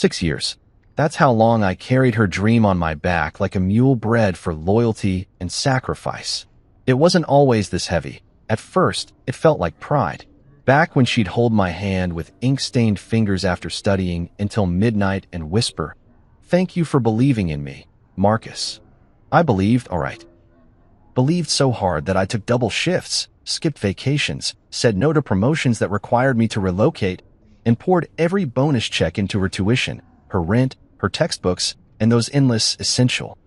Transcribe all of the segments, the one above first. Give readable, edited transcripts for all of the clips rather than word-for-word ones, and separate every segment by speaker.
Speaker 1: 6 years. That's how long I carried her dream on my back like a mule bred for loyalty and sacrifice. It wasn't always this heavy. At first, it felt like pride. Back when she'd hold my hand with ink-stained fingers after studying until midnight and whisper, "Thank you for believing in me, Marcus." I believed, all right. Believed so hard that I took double shifts, skipped vacations, said no to promotions that required me to relocate, and poured every bonus check into her tuition, her rent, her textbooks, and those endless essential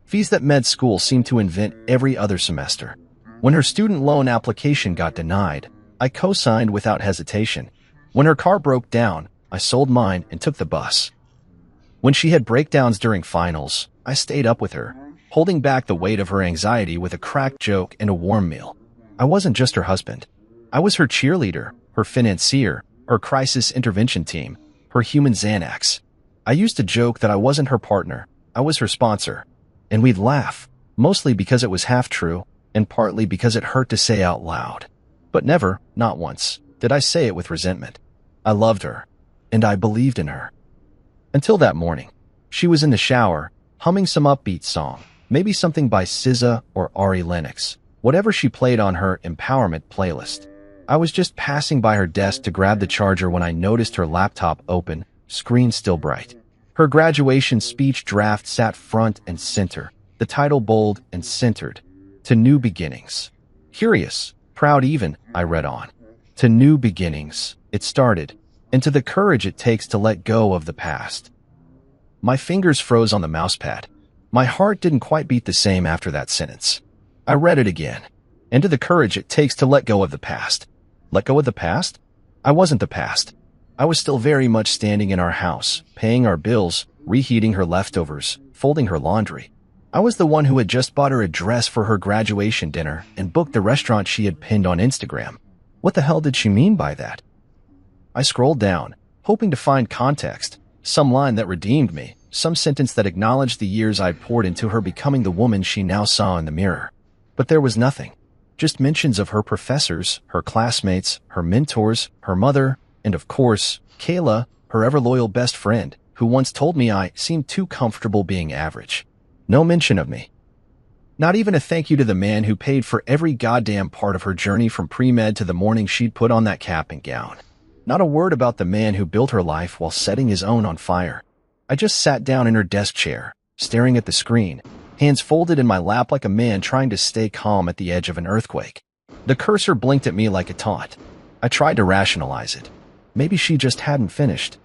Speaker 1: fees that med school seemed to invent every other semester. When her student loan application got denied, I co-signed without hesitation. When her car broke down, I sold mine and took the bus. When she had breakdowns during finals, I stayed up with her, holding back the weight of her anxiety with a cracked joke and a warm meal. I wasn't just her husband. I was her cheerleader, her financier, her crisis intervention team, her human Xanax. I used to joke that I wasn't her partner, I was her sponsor. And we'd laugh, mostly because it was half true, and partly because it hurt to say out loud. But never, not once, did I say it with resentment. I loved her, and I believed in her. Until that morning. She was in the shower, humming some upbeat song, maybe something by SZA or Ari Lennox, whatever she played on her empowerment playlist. I was just passing by her desk to grab the charger when I noticed her laptop open, screen still bright. Her graduation speech draft sat front and center, the title bold and centered, "To New Beginnings." Curious, proud even, I read on. To new beginnings, it started, and to the courage it takes to let go of the past. My fingers froze on the mousepad. My heart didn't quite beat the same after that sentence. I read it again. And to the courage it takes to let go of the past. Let go of the past? I wasn't the past. I was still very much standing in our house, paying our bills, reheating her leftovers, folding her laundry. I was the one who had just bought her a dress for her graduation dinner and booked the restaurant she had pinned on Instagram. What the hell did she mean by that? I scrolled down, hoping to find context, some line that redeemed me, some sentence that acknowledged the years I'd poured into her becoming the woman she now saw in the mirror. But there was nothing. Just mentions of her professors, her classmates, her mentors, her mother, and of course, Kayla, her ever-loyal best friend, who once told me I seemed too comfortable being average. No mention of me. Not even a thank you to the man who paid for every goddamn part of her journey from pre-med to the morning she'd put on that cap and gown. Not a word about the man who built her life while setting his own on fire. I just sat down in her desk chair, staring at the screen, hands folded in my lap like a man trying to stay calm at the edge of an earthquake. The cursor blinked at me like a taunt. I tried to rationalize it. Maybe she just hadn't finished.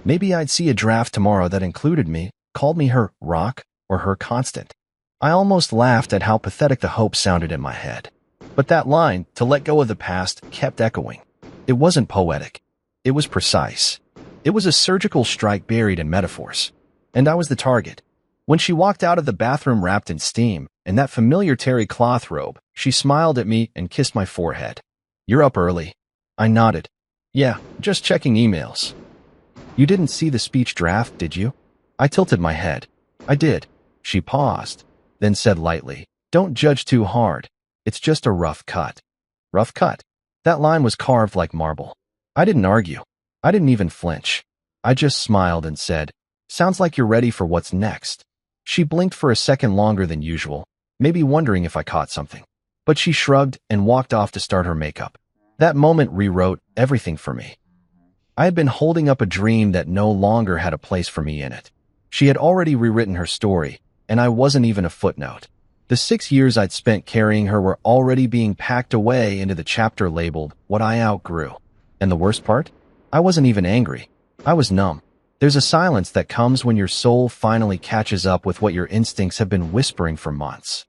Speaker 1: Maybe I'd see a draft tomorrow that included me, called me her rock or her constant. I almost laughed at how pathetic the hope sounded in my head. But that line, to let go of the past, kept echoing. It wasn't poetic. It was precise. It was a surgical strike buried in metaphors. And I was the target. When she walked out of the bathroom wrapped in steam, in that familiar terry cloth robe, she smiled at me and kissed my forehead. "You're up early." I nodded. "Yeah, just checking emails." "You didn't see the speech draft, did you?" I tilted my head. "I did." She paused, then said lightly, "Don't judge too hard. It's just a rough cut." Rough cut? That line was carved like marble. I didn't argue. I didn't even flinch. I just smiled and said, "Sounds like you're ready for what's next." She blinked for a second longer than usual, maybe wondering if I caught something. But she shrugged and walked off to start her makeup. That moment rewrote everything for me. I had been holding up a dream that no longer had a place for me in it. She had already rewritten her story, and I wasn't even a footnote. The 6 years I'd spent carrying her were already being packed away into the chapter labeled What I Outgrew. And the worst part? I wasn't even angry. I was numb. There's a silence that comes when your soul finally catches up with what your instincts have been whispering for months.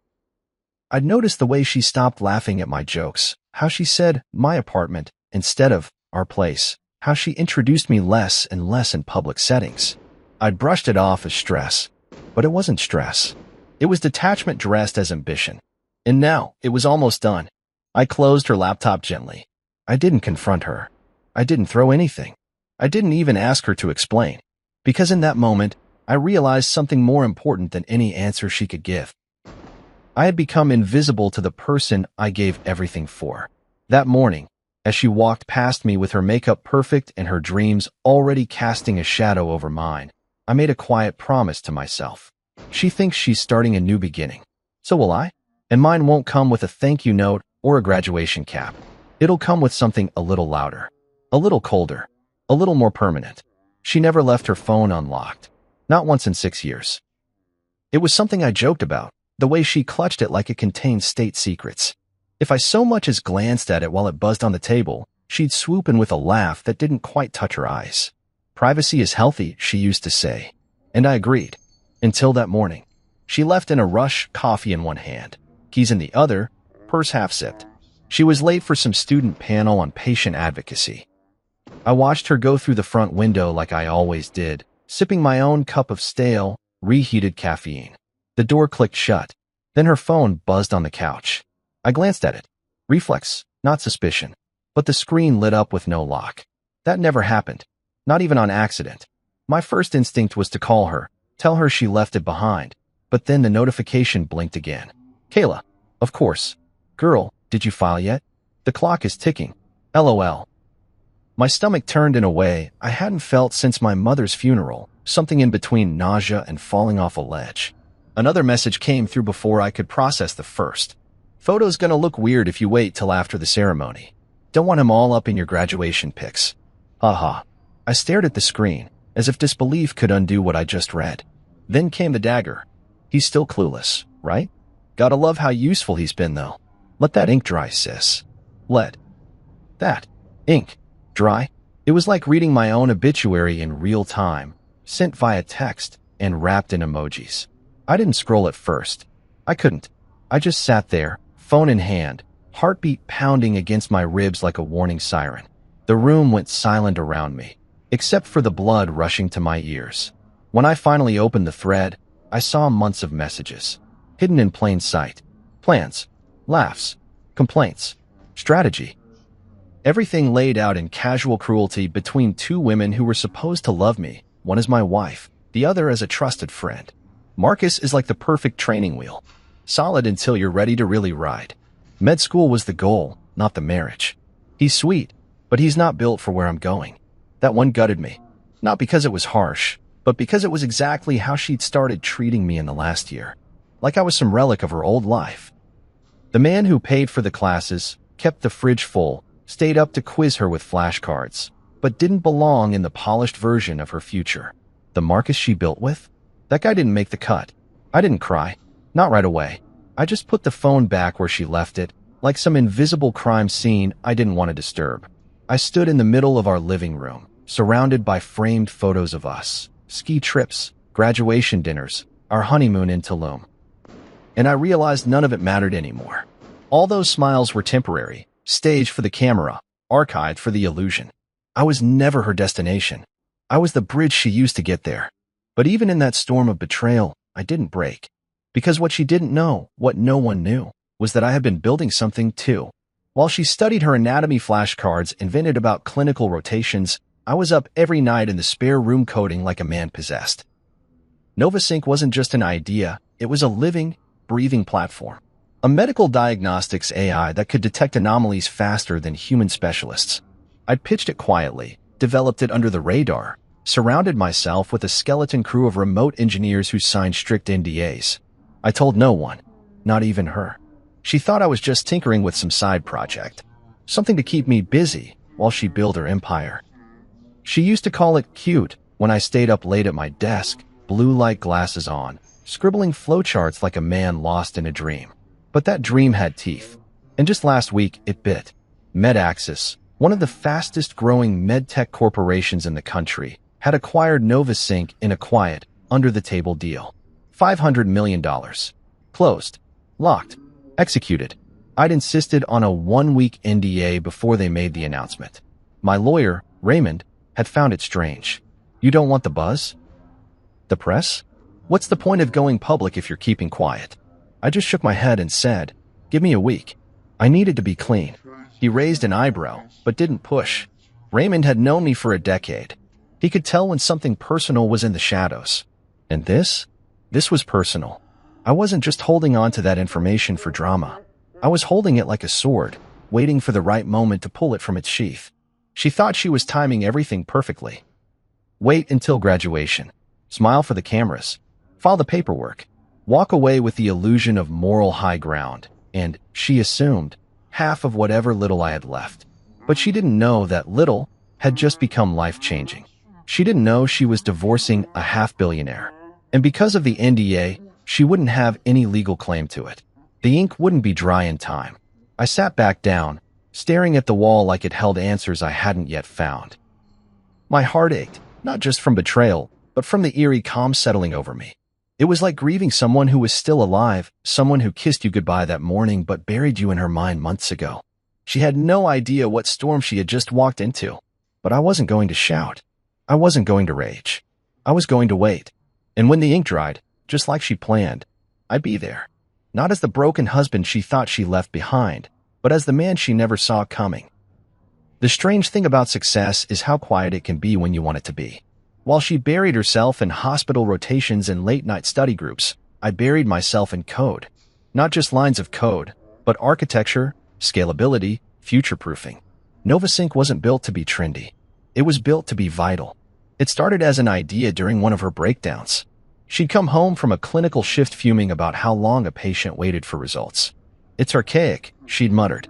Speaker 1: I'd noticed the way she stopped laughing at my jokes, how she said, "my apartment," instead of "our place," how she introduced me less and less in public settings. I'd brushed it off as stress, but it wasn't stress. It was detachment dressed as ambition. And now, it was almost done. I closed her laptop gently. I didn't confront her. I didn't throw anything. I didn't even ask her to explain. Because in that moment, I realized something more important than any answer she could give. I had become invisible to the person I gave everything for. That morning, as she walked past me with her makeup perfect and her dreams already casting a shadow over mine. I made a quiet promise to myself. She thinks she's starting a new beginning. So will I. And mine won't come with a thank you note or a graduation cap. It'll come with something a little louder, a little colder, a little more permanent. She never left her phone unlocked. Not once in 6 years. It was something I joked about, the way she clutched it like it contained state secrets. If I so much as glanced at it while it buzzed on the table, she'd swoop in with a laugh that didn't quite touch her eyes. Privacy is healthy, she used to say. And I agreed. Until that morning. She left in a rush, coffee in one hand, keys in the other, purse half-zipped. She was late for some student panel on patient advocacy. I watched her go through the front window like I always did, sipping my own cup of stale, reheated caffeine. The door clicked shut. Then her phone buzzed on the couch. I glanced at it. Reflex, not suspicion. But the screen lit up with no lock. That never happened. Not even on accident. My first instinct was to call her, tell her she left it behind. But then the notification blinked again. Kayla. Of course. Girl, did you file yet? The clock is ticking. LOL. My stomach turned in a way I hadn't felt since my mother's funeral, something in between nausea and falling off a ledge. Another message came through before I could process the first. Photo's gonna look weird if you wait till after the ceremony. Don't want him all up in your graduation pics. Haha. I stared at the screen, as if disbelief could undo what I just read. Then came the dagger. He's still clueless, right? Gotta love how useful he's been, though. Let that ink dry, sis. Let that ink dry. It was like reading my own obituary in real time, sent via text and wrapped in emojis. I didn't scroll at first. I couldn't. I just sat there, phone in hand, heartbeat pounding against my ribs like a warning siren. The room went silent around me, except for the blood rushing to my ears. When I finally opened the thread, I saw months of messages, hidden in plain sight. Plans, laughs, complaints, strategy. Everything laid out in casual cruelty between two women who were supposed to love me, one as my wife, the other as a trusted friend. Marcus is like the perfect training wheel. Solid until you're ready to really ride. Med school was the goal, not the marriage. He's sweet, but he's not built for where I'm going. That one gutted me. Not because it was harsh, but because it was exactly how she'd started treating me in the last year. Like I was some relic of her old life. The man who paid for the classes, kept the fridge full, stayed up to quiz her with flashcards, but didn't belong in the polished version of her future. The Marcus she built with? That guy didn't make the cut. I didn't cry. Not right away. I just put the phone back where she left it, like some invisible crime scene I didn't want to disturb. I stood in the middle of our living room, surrounded by framed photos of us, ski trips, graduation dinners, our honeymoon in Tulum. And I realized none of it mattered anymore. All those smiles were temporary, staged for the camera, archived for the illusion. I was never her destination. I was the bridge she used to get there. But even in that storm of betrayal, I didn't break. Because what she didn't know, what no one knew, was that I had been building something too. While she studied her anatomy flashcards and vented about clinical rotations, I was up every night in the spare room coding like a man possessed. NovaSync wasn't just an idea, it was a living, breathing platform. A medical diagnostics AI that could detect anomalies faster than human specialists. I'd pitched it quietly, developed it under the radar, surrounded myself with a skeleton crew of remote engineers who signed strict NDAs. I told no one, not even her. She thought I was just tinkering with some side project, something to keep me busy while she built her empire. She used to call it cute when I stayed up late at my desk, blue light glasses on, scribbling flowcharts like a man lost in a dream. But that dream had teeth. And just last week, it bit. MedAxis, one of the fastest growing medtech corporations in the country, had acquired NovaSync in a quiet, under-the-table deal. $500 million. Closed. Locked. Executed. I'd insisted on a 1-week NDA before they made the announcement. My lawyer, Raymond, had found it strange. You don't want the buzz? The press? What's the point of going public if you're keeping quiet? I just shook my head and said, give me a week. I needed to be clean. He raised an eyebrow, but didn't push. Raymond had known me for a decade. He could tell when something personal was in the shadows. And this was personal. I wasn't just holding on to that information for drama. I was holding it like a sword, waiting for the right moment to pull it from its sheath. She thought she was timing everything perfectly. Wait until graduation. Smile for the cameras. File the paperwork. Walk away with the illusion of moral high ground. And, she assumed, half of whatever little I had left. But she didn't know that little had just become life-changing. She didn't know she was divorcing a half-billionaire. And because of the NDA, she wouldn't have any legal claim to it. The ink wouldn't be dry in time. I sat back down, staring at the wall like it held answers I hadn't yet found. My heart ached, not just from betrayal, but from the eerie calm settling over me. It was like grieving someone who was still alive, someone who kissed you goodbye that morning but buried you in her mind months ago. She had no idea what storm she had just walked into. But I wasn't going to shout. I wasn't going to rage. I was going to wait. And when the ink dried, just like she planned, I'd be there. Not as the broken husband she thought she left behind, but as the man she never saw coming. The strange thing about success is how quiet it can be when you want it to be. While she buried herself in hospital rotations and late-night study groups, I buried myself in code. Not just lines of code, but architecture, scalability, future-proofing. NovaSync wasn't built to be trendy. It was built to be vital. It started as an idea during one of her breakdowns. She'd come home from a clinical shift fuming about how long a patient waited for results. "It's archaic," she'd muttered.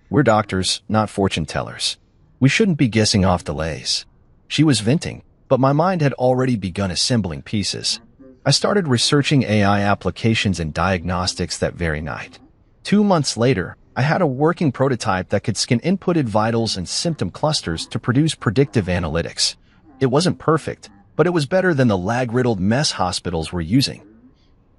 Speaker 1: "We're doctors, not fortune tellers. We shouldn't be guessing off delays." She was venting, but my mind had already begun assembling pieces. I started researching AI applications and diagnostics that very night. 2 months later, I had a working prototype that could scan inputted vitals and symptom clusters to produce predictive analytics. It wasn't perfect, but it was better than the lag-riddled mess hospitals were using.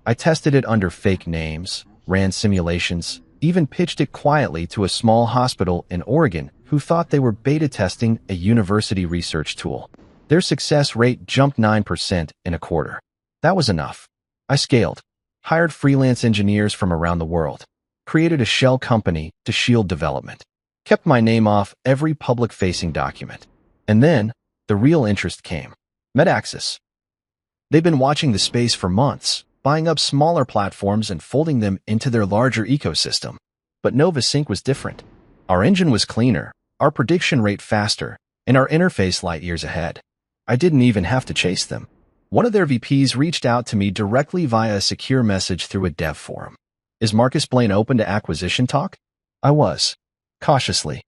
Speaker 1: I tested it under fake names, ran simulations, even pitched it quietly to a small hospital in Oregon who thought they were beta testing a university research tool. Their success rate jumped 9% in a quarter. That was enough. I scaled, hired freelance engineers from around the world, created a shell company to shield development, kept my name off every public-facing document. And then, the real interest came. MedAxis. They've been watching the space for months, buying up smaller platforms and folding them into their larger ecosystem. But NovaSync was different. Our engine was cleaner, our prediction rate faster, and our interface light years ahead. I didn't even have to chase them. One of their VPs reached out to me directly via a secure message through a dev forum. "Is Marcus Blaine open to acquisition talk?" I was. Cautiously.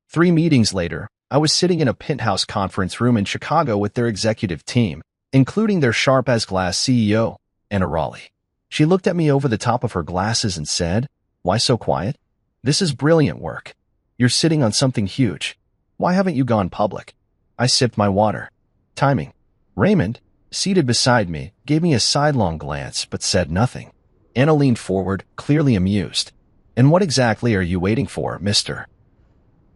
Speaker 1: 3 meetings later, I was sitting in a penthouse conference room in Chicago with their executive team, including their sharp-as-glass CEO, Anna Raleigh. She looked at me over the top of her glasses and said, "Why so quiet? This is brilliant work. You're sitting on something huge. Why haven't you gone public?" I sipped my water. Timing. Raymond, seated beside me, gave me a sidelong glance but said nothing. Anna leaned forward, clearly amused. "And what exactly are you waiting for, Mr.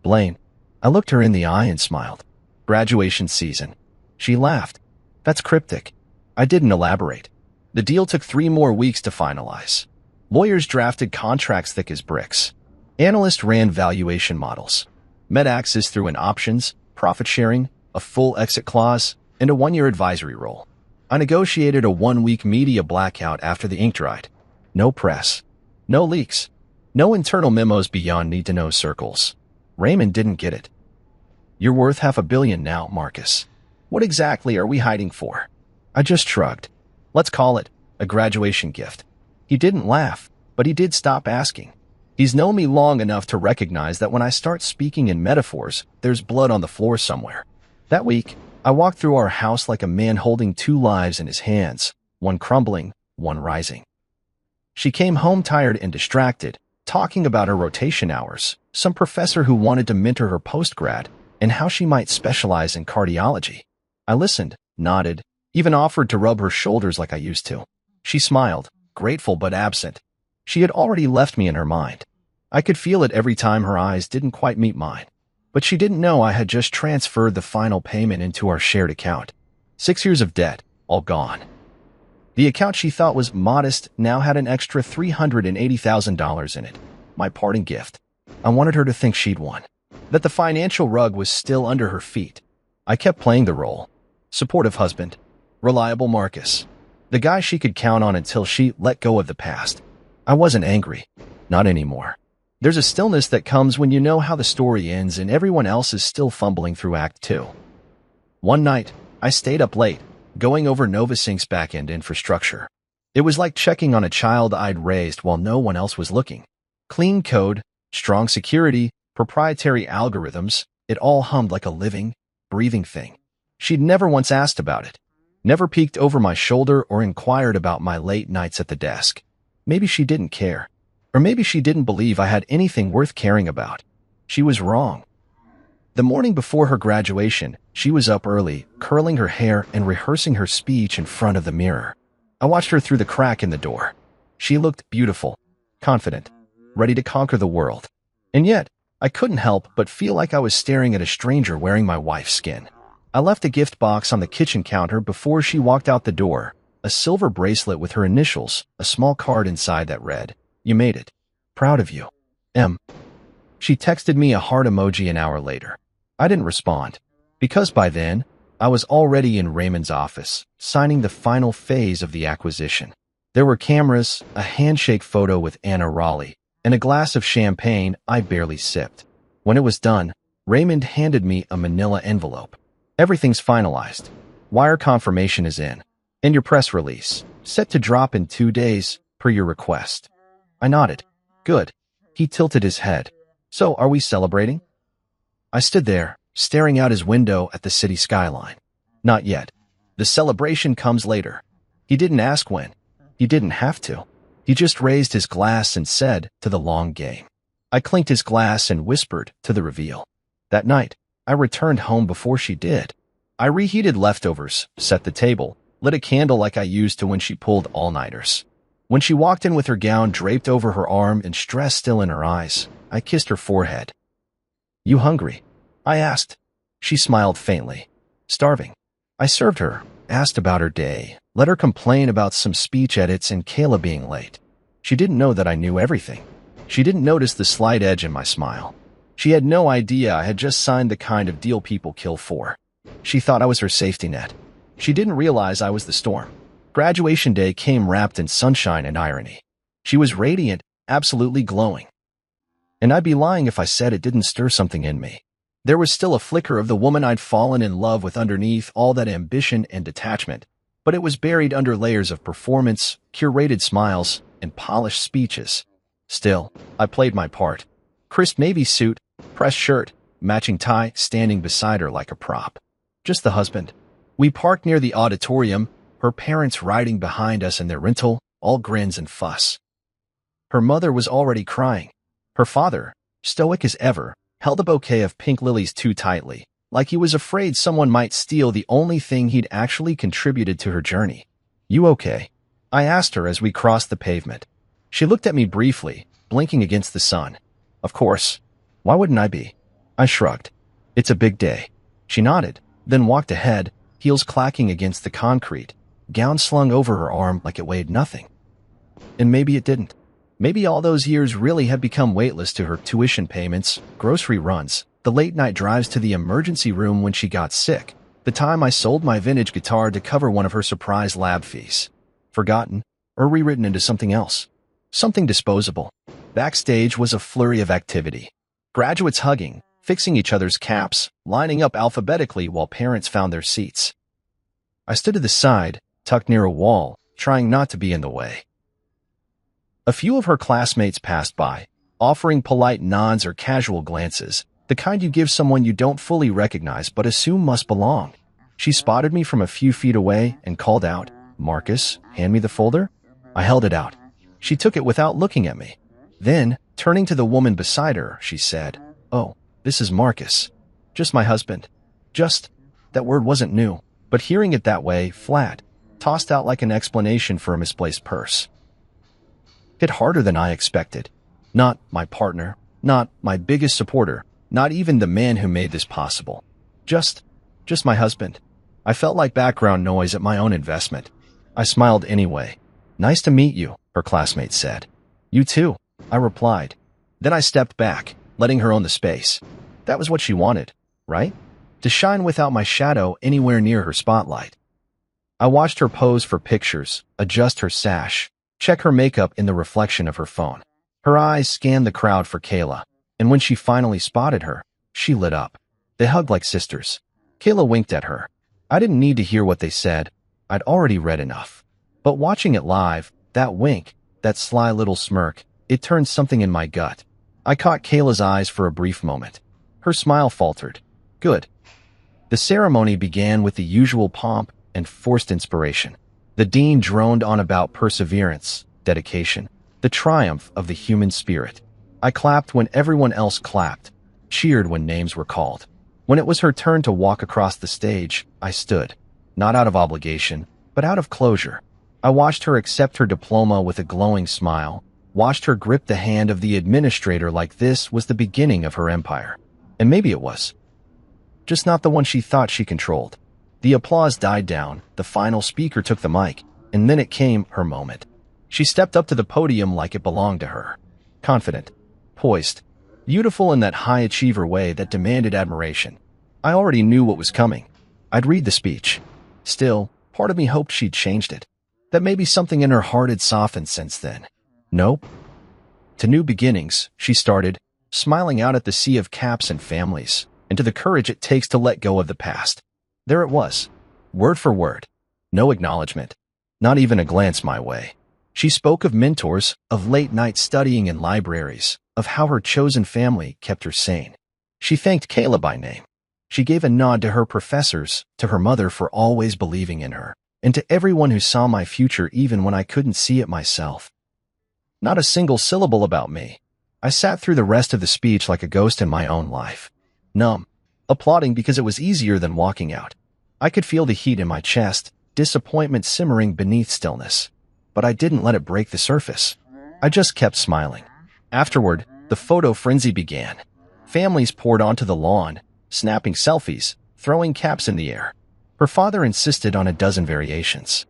Speaker 1: Blaine?" I looked her in the eye and smiled. "Graduation season." She laughed. "That's cryptic." I didn't elaborate. The deal took 3 more weeks to finalize. Lawyers drafted contracts thick as bricks. Analysts ran valuation models. MedAxis threw in options, profit sharing, a full exit clause, and a 1-year advisory role. I negotiated a 1-week media blackout after the ink dried. No press. No leaks. No internal memos beyond need-to-know circles. Raymond didn't get it. "You're worth $500 million now, Marcus. What exactly are we hiding for?" I just shrugged. "Let's call it a graduation gift." He didn't laugh, but he did stop asking. He's known me long enough to recognize that when I start speaking in metaphors, there's blood on the floor somewhere. That week, I walked through our house like a man holding 2 lives in his hands, one crumbling, one rising. She came home tired and distracted, talking about her rotation hours, some professor who wanted to mentor her postgrad, and how she might specialize in cardiology. I listened, nodded, even offered to rub her shoulders like I used to. She smiled, grateful but absent. She had already left me in her mind. I could feel it every time her eyes didn't quite meet mine. But she didn't know I had just transferred the final payment into our shared account. 6 years of debt, all gone. The account she thought was modest now had an extra $380,000 in it. My parting gift. I wanted her to think she'd won. That the financial rug was still under her feet. I kept playing the role. Supportive husband. Reliable Marcus. The guy she could count on until she let go of the past. I wasn't angry. Not anymore. There's a stillness that comes when you know how the story ends and everyone else is still fumbling through Act 2. One night, I stayed up late, going over NovaSync's backend infrastructure. It was like checking on a child I'd raised while no one else was looking. Clean code, strong security, proprietary algorithms, it all hummed like a living, breathing thing. She'd never once asked about it, never peeked over my shoulder or inquired about my late nights at the desk. Maybe she didn't care. Or maybe she didn't believe I had anything worth caring about. She was wrong. The morning before her graduation, she was up early, curling her hair and rehearsing her speech in front of the mirror. I watched her through the crack in the door. She looked beautiful, confident, ready to conquer the world. And yet, I couldn't help but feel like I was staring at a stranger wearing my wife's skin. I left a gift box on the kitchen counter before she walked out the door, a silver bracelet with her initials, a small card inside that read, "You made it. Proud of you. M." She texted me a heart emoji an hour later. I didn't respond, because by then, I was already in Raymond's office, signing the final phase of the acquisition. There were cameras, a handshake photo with Anna Raleigh, and a glass of champagne I barely sipped. When it was done, Raymond handed me a manila envelope. "Everything's finalized. Wire confirmation is in. And your press release, set to drop in 2 days, per your request." I nodded. "Good." He tilted his head. "So, are we celebrating?" I stood there, staring out his window at the city skyline. "Not yet. The celebration comes later." He didn't ask when. He didn't have to. He just raised his glass and said, "To the long game." I clinked his glass and whispered, "To the reveal." That night, I returned home before she did. I reheated leftovers, set the table, lit a candle like I used to when she pulled all-nighters. When she walked in with her gown draped over her arm and stress still in her eyes, I kissed her forehead. "You hungry?" I asked. She smiled faintly. "Starving." I served her, asked about her day, let her complain about some speech edits and Kayla being late. She didn't know that I knew everything. She didn't notice the slight edge in my smile. She had no idea I had just signed the kind of deal people kill for. She thought I was her safety net. She didn't realize I was the storm. Graduation day came wrapped in sunshine and irony. She was radiant, absolutely glowing. And I'd be lying if I said it didn't stir something in me. There was still a flicker of the woman I'd fallen in love with underneath all that ambition and detachment, but it was buried under layers of performance, curated smiles, and polished speeches. Still, I played my part. Crisp navy suit, pressed shirt, matching tie, standing beside her like a prop. Just the husband. We parked near the auditorium, her parents riding behind us in their rental, all grins and fuss. Her mother was already crying. Her father, stoic as ever, held a bouquet of pink lilies too tightly, like he was afraid someone might steal the only thing he'd actually contributed to her journey. "You okay?" I asked her as we crossed the pavement. She looked at me briefly, blinking against the sun. "Of course. Why wouldn't I be?" I shrugged. "It's a big day." She nodded, then walked ahead, heels clacking against the concrete, gown slung over her arm like it weighed nothing. And maybe it didn't. Maybe all those years really had become weightless to her tuition payments, grocery runs, the late-night drives to the emergency room when she got sick, the time I sold my vintage guitar to cover one of her surprise lab fees. Forgotten, or rewritten into something else. Something disposable. Backstage was a flurry of activity. Graduates hugging, fixing each other's caps, lining up alphabetically while parents found their seats. I stood to the side, tucked near a wall, trying not to be in the way. A few of her classmates passed by, offering polite nods or casual glances, the kind you give someone you don't fully recognize but assume must belong. She spotted me from a few feet away and called out, "Marcus, hand me the folder?" I held it out. She took it without looking at me. Then, turning to the woman beside her, she said, "Oh, this is Marcus. Just my husband." Just, that word wasn't new, but hearing it that way, flat, tossed out like an explanation for a misplaced purse. Hit harder than I expected. Not my partner, not my biggest supporter, not even the man who made this possible. Just my husband. I felt like background noise at my own investment. I smiled anyway. "Nice to meet you," her classmate said. "You too," I replied. Then I stepped back, letting her own the space. That was what she wanted, right? To shine without my shadow anywhere near her spotlight. I watched her pose for pictures, adjust her sash, check her makeup in the reflection of her phone. Her eyes scanned the crowd for Kayla, and when she finally spotted her, she lit up. They hugged like sisters. Kayla winked at her. I didn't need to hear what they said. I'd already read enough. But watching it live, that wink, that sly little smirk, it turned something in my gut. I caught Kayla's eyes for a brief moment. Her smile faltered. Good. The ceremony began with the usual pomp and forced inspiration. The dean droned on about perseverance, dedication, the triumph of the human spirit. I clapped when everyone else clapped, cheered when names were called. When it was her turn to walk across the stage, I stood, not out of obligation, but out of closure. I watched her accept her diploma with a glowing smile, watched her grip the hand of the administrator like this was the beginning of her empire. And maybe it was. Just not the one she thought she controlled. The applause died down, the final speaker took the mic, and then it came her moment. She stepped up to the podium like it belonged to her. Confident, poised, beautiful in that high achiever way that demanded admiration. I already knew what was coming. I'd read the speech. Still, part of me hoped she'd changed it. That maybe something in her heart had softened since then. Nope. To new beginnings, she started, smiling out at the sea of caps and families, and to the courage it takes to let go of the past. There it was, word for word. No acknowledgement, not even a glance my way. She spoke of mentors, of late-night studying in libraries, of how her chosen family kept her sane. She thanked Kayla by name. She gave a nod to her professors, to her mother for always believing in her, and to everyone who saw my future even when I couldn't see it myself. Not a single syllable about me. I sat through the rest of the speech like a ghost in my own life. Numb, applauding because it was easier than walking out. I could feel the heat in my chest, disappointment simmering beneath stillness. But I didn't let it break the surface. I just kept smiling. Afterward, the photo frenzy began. Families poured onto the lawn, snapping selfies, throwing caps in the air. Her father insisted on a dozen variations.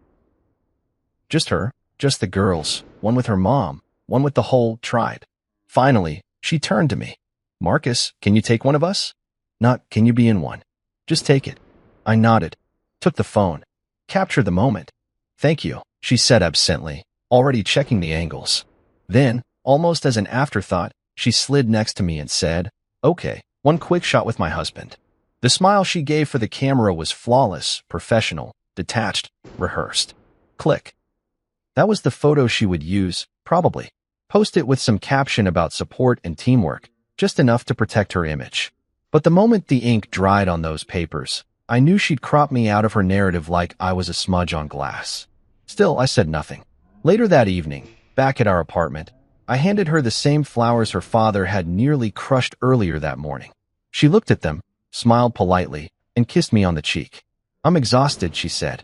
Speaker 1: Just her, just the girls, one with her mom, one with the whole tribe. Finally, she turned to me. Marcus, can you take one of us? Not, can you be in one? Just take it. I nodded, took the phone, captured the moment. Thank you, she said absently, already checking the angles. Then, almost as an afterthought, she slid next to me and said, okay, one quick shot with my husband. The smile she gave for the camera was flawless, professional, detached, rehearsed. Click. That was the photo she would use, probably. Post it with some caption about support and teamwork, just enough to protect her image. But the moment the ink dried on those papers, I knew she'd crop me out of her narrative like I was a smudge on glass. Still, I said nothing. Later that evening, back at our apartment, I handed her the same flowers her father had nearly crushed earlier that morning. She looked at them, smiled politely, and kissed me on the cheek. I'm exhausted, she said.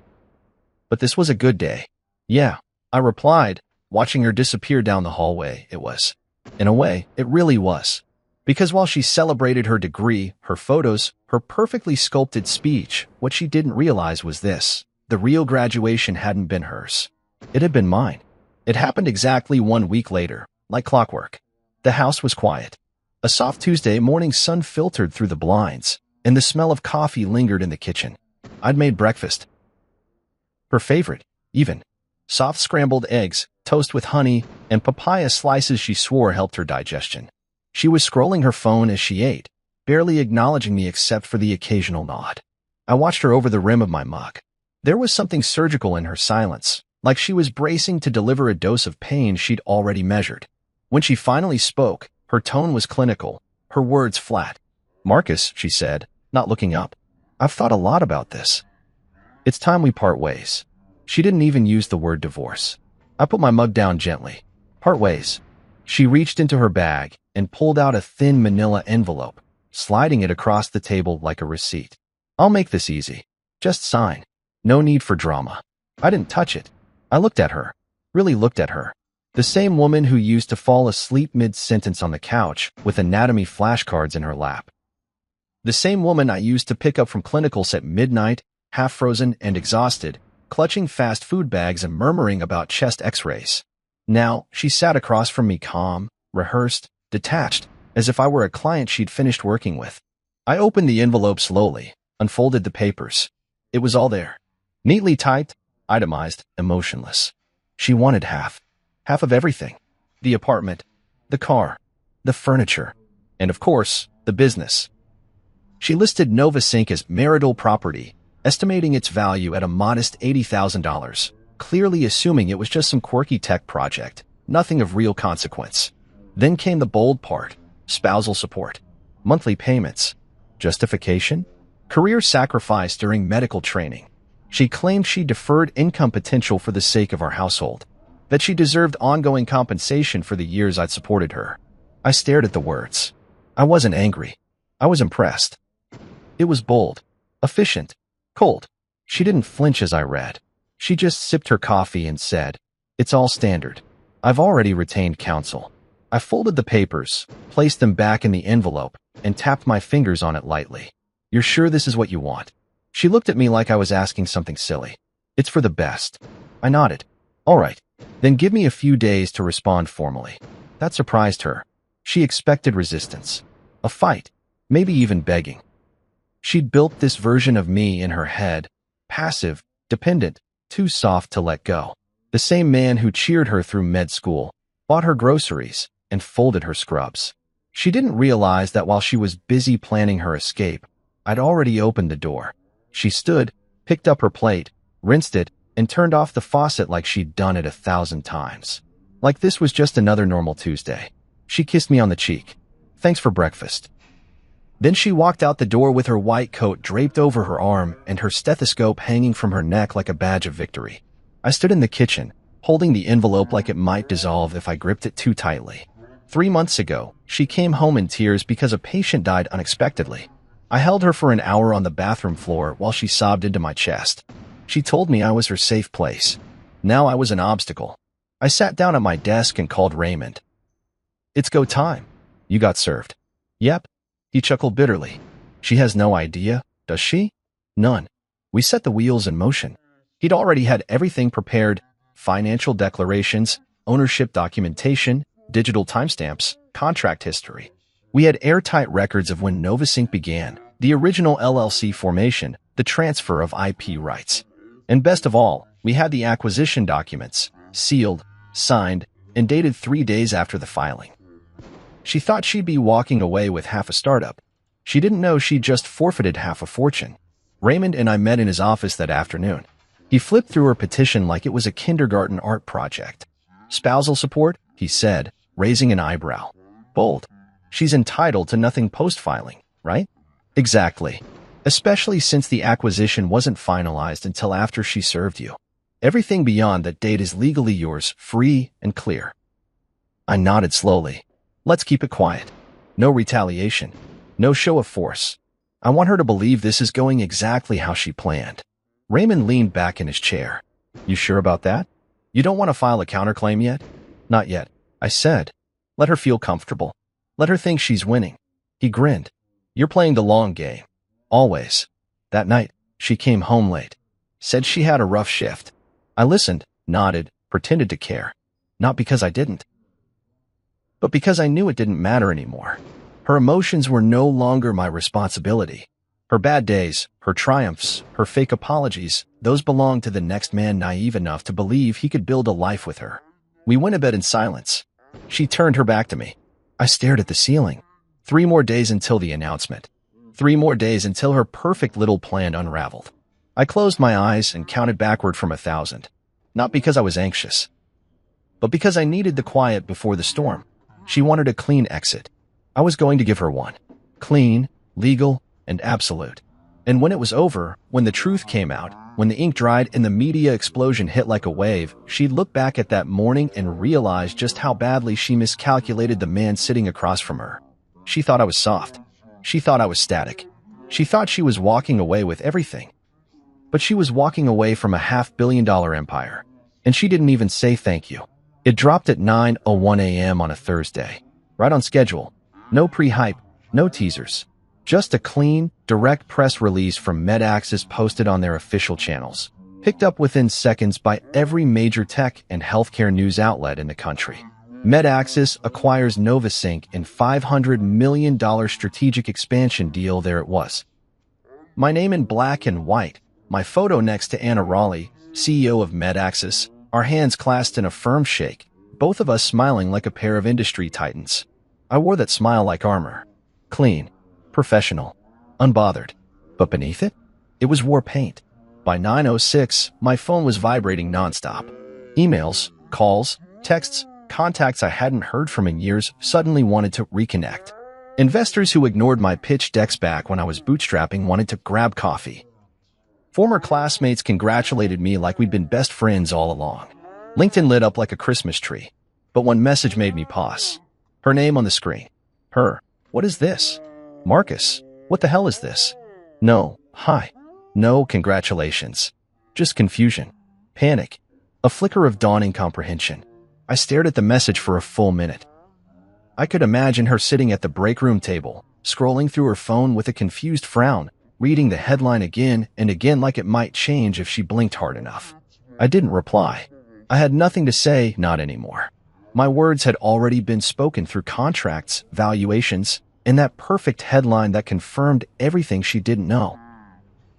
Speaker 1: But this was a good day. Yeah, I replied, watching her disappear down the hallway. It was. In a way, it really was. Because while she celebrated her degree, her photos, her perfectly sculpted speech, what she didn't realize was this. The real graduation hadn't been hers. It had been mine. It happened exactly 1 week later, like clockwork. The house was quiet. A soft Tuesday morning sun filtered through the blinds, and the smell of coffee lingered in the kitchen. I'd made breakfast. Her favorite, even. Soft scrambled eggs, toast with honey, and papaya slices she swore helped her digestion. She was scrolling her phone as she ate, barely acknowledging me except for the occasional nod. I watched her over the rim of my mug. There was something surgical in her silence, like she was bracing to deliver a dose of pain she'd already measured. When she finally spoke, her tone was clinical, her words flat. Marcus, she said, not looking up. I've thought a lot about this. It's time we part ways. She didn't even use the word divorce. I put my mug down gently. Part ways. She reached into her bag and pulled out a thin manila envelope, sliding it across the table like a receipt. I'll make this easy. Just sign. No need for drama. I didn't touch it. I looked at her. Really looked at her. The same woman who used to fall asleep mid-sentence on the couch with anatomy flashcards in her lap. The same woman I used to pick up from clinicals at midnight, half-frozen and exhausted, clutching fast food bags and murmuring about chest x-rays. Now, she sat across from me calm, rehearsed, detached, as if I were a client she'd finished working with. I opened the envelope slowly, unfolded the papers. It was all there. Neatly typed, itemized, emotionless. She wanted half. Half of everything. The apartment, the car, the furniture, and of course, the business. She listed Novasync as marital property, estimating its value at a modest $80,000, clearly assuming it was just some quirky tech project, nothing of real consequence. Then came the bold part: spousal support, monthly payments, justification, career sacrifice during medical training. She claimed she deferred income potential for the sake of our household, that she deserved ongoing compensation for the years I'd supported her. I stared at the words. I wasn't angry. I was impressed. It was bold, efficient, cold. She didn't flinch as I read. She just sipped her coffee and said, "It's all standard. I've already retained counsel." I folded the papers, placed them back in the envelope, and tapped my fingers on it lightly. "You're sure this is what you want?" She looked at me like I was asking something silly. "It's for the best." I nodded. "All right, then give me a few days to respond formally." That surprised her. She expected resistance, a fight, maybe even begging. She'd built this version of me in her head, passive, dependent, too soft to let go. The same man who cheered her through med school, bought her groceries, and folded her scrubs. She didn't realize that while she was busy planning her escape, I'd already opened the door. She stood, picked up her plate, rinsed it, and turned off the faucet like she'd done it 1,000 times. Like this was just another normal Tuesday. She kissed me on the cheek. "Thanks for breakfast." Then she walked out the door with her white coat draped over her arm and her stethoscope hanging from her neck like a badge of victory. I stood in the kitchen, holding the envelope like it might dissolve if I gripped it too tightly. 3 months ago, she came home in tears because a patient died unexpectedly. I held her for an hour on the bathroom floor while she sobbed into my chest. She told me I was her safe place. Now I was an obstacle. I sat down at my desk and called Raymond. "It's go time." "You got served." "Yep." He chuckled bitterly. "She has no idea, does she?" "None." We set the wheels in motion. He'd already had everything prepared: financial declarations, ownership documentation, digital timestamps, contract history. We had airtight records of when Novasync began, the original LLC formation, the transfer of IP rights. And best of all, we had the acquisition documents, sealed, signed, and dated 3 days after the filing. She thought she'd be walking away with half a startup. She didn't know she'd just forfeited half a fortune. Raymond and I met in his office that afternoon. He flipped through her petition like it was a kindergarten art project. "Spousal support?" he said, raising an eyebrow. "Bold. She's entitled to nothing post-filing, right?" "Exactly. Especially since the acquisition wasn't finalized until after she served you. Everything beyond that date is legally yours, free and clear." I nodded slowly. "Let's keep it quiet. No retaliation. No show of force. I want her to believe this is going exactly how she planned." Raymond leaned back in his chair. "You sure about that? You don't want to file a counterclaim yet?" "Not yet," I said. "Let her feel comfortable. Let her think she's winning." He grinned. "You're playing the long game. Always." That night, she came home late. Said she had a rough shift. I listened, nodded, pretended to care. Not because I didn't, but because I knew it didn't matter anymore. Her emotions were no longer my responsibility. Her bad days, her triumphs, her fake apologies, those belonged to the next man naive enough to believe he could build a life with her. We went to bed in silence. She turned her back to me. I stared at the ceiling. 3 more days until the announcement. 3 more days until her perfect little plan unraveled. I closed my eyes and counted backward from 1,000. Not because I was anxious, but because I needed the quiet before the storm. She wanted a clean exit. I was going to give her one. Clean, legal, and absolute. And when it was over, when the truth came out, when the ink dried and the media explosion hit like a wave, she'd look back at that morning and realize just how badly she miscalculated the man sitting across from her. She thought I was soft. She thought I was static. She thought she was walking away with everything. But she was walking away from a $500 million empire. And she didn't even say thank you. It dropped at 9:01 a.m. on a Thursday. Right on schedule. No pre-hype, no teasers. Just a clean, direct press release from MedAxis posted on their official channels. Picked up within seconds by every major tech and healthcare news outlet in the country. MedAxis acquires Novasync in $500 million strategic expansion deal. There it was. My name in black and white, my photo next to Anna Raleigh, CEO of MedAxis, our hands clasped in a firm shake, both of us smiling like a pair of industry titans. I wore that smile like armor. Clean, professional, unbothered. But beneath it, it was war paint. By 9:06, my phone was vibrating nonstop. Emails, calls, texts, contacts I hadn't heard from in years suddenly wanted to reconnect. Investors who ignored my pitch decks back when I was bootstrapping wanted to grab coffee. Former classmates congratulated me like we'd been best friends all along. LinkedIn lit up like a Christmas tree. But one message made me pause. Her name on the screen. Her. What is this? Marcus. What the hell is this? No. Hi. No, congratulations. Just confusion. Panic. A flicker of dawning comprehension. I stared at the message for a full minute. I could imagine her sitting at the break room table, scrolling through her phone with a confused frown, reading the headline again and again like it might change if she blinked hard enough. I didn't reply. I had nothing to say, not anymore. My words had already been spoken through contracts, valuations, and that perfect headline that confirmed everything she didn't know.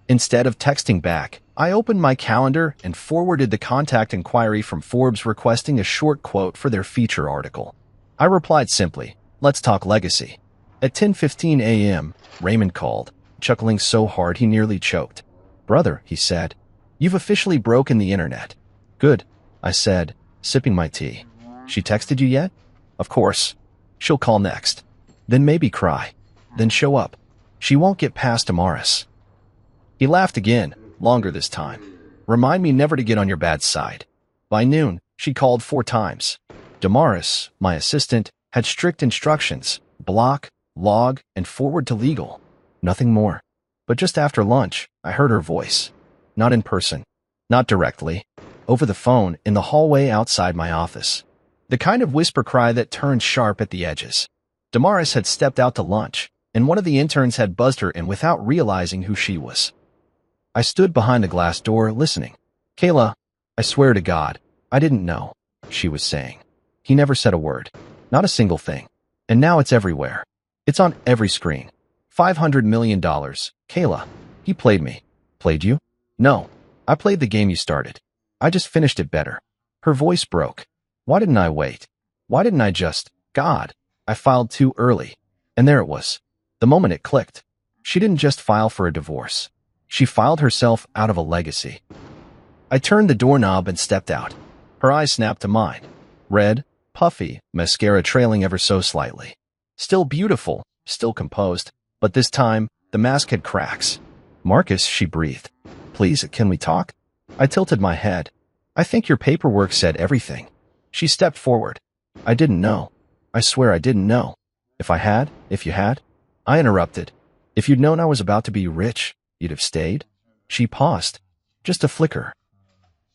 Speaker 1: Instead of texting back, I opened my calendar and forwarded the contact inquiry from Forbes requesting a short quote for their feature article. I replied simply, "Let's talk legacy." At 10:15 a.m., Raymond called, chuckling so hard he nearly choked. "Brother," he said, "you've officially broken the internet." "Good," I said, sipping my tea. "She texted you yet?" "Of course. She'll call next. Then maybe cry. Then show up. She won't get past Damaris." He laughed again, longer this time. "Remind me never to get on your bad side." By noon, she called 4 times. Damaris, my assistant, had strict instructions: block, log, and forward to legal. Nothing more. But just after lunch, I heard her voice. Not in person. Not directly. Over the phone, in the hallway outside my office. The kind of whisper cry that turned sharp at the edges. Damaris had stepped out to lunch, and one of the interns had buzzed her in without realizing who she was. I stood behind the glass door, listening. "Kayla, I swear to God, I didn't know," she was saying. He never said a word. Not a single thing. And now it's everywhere. It's on every screen. $500 million. Kayla, he played me. Played you? No. I played the game you started. I just finished it better. Her voice broke. Why didn't I wait? Why didn't I just... God, I filed too early. And there it was. The moment it clicked. She didn't just file for a divorce. She filed herself out of a legacy. I turned the doorknob and stepped out. Her eyes snapped to mine. Red, puffy, mascara trailing ever so slightly. Still beautiful, still composed, but this time, the mask had cracks. "Marcus," she breathed. "Please, can we talk?" I tilted my head. "I think your paperwork said everything." She stepped forward. "I didn't know. I swear I didn't know. If you had." I interrupted. "If you'd known I was about to be rich, you'd have stayed?" She paused. Just a flicker.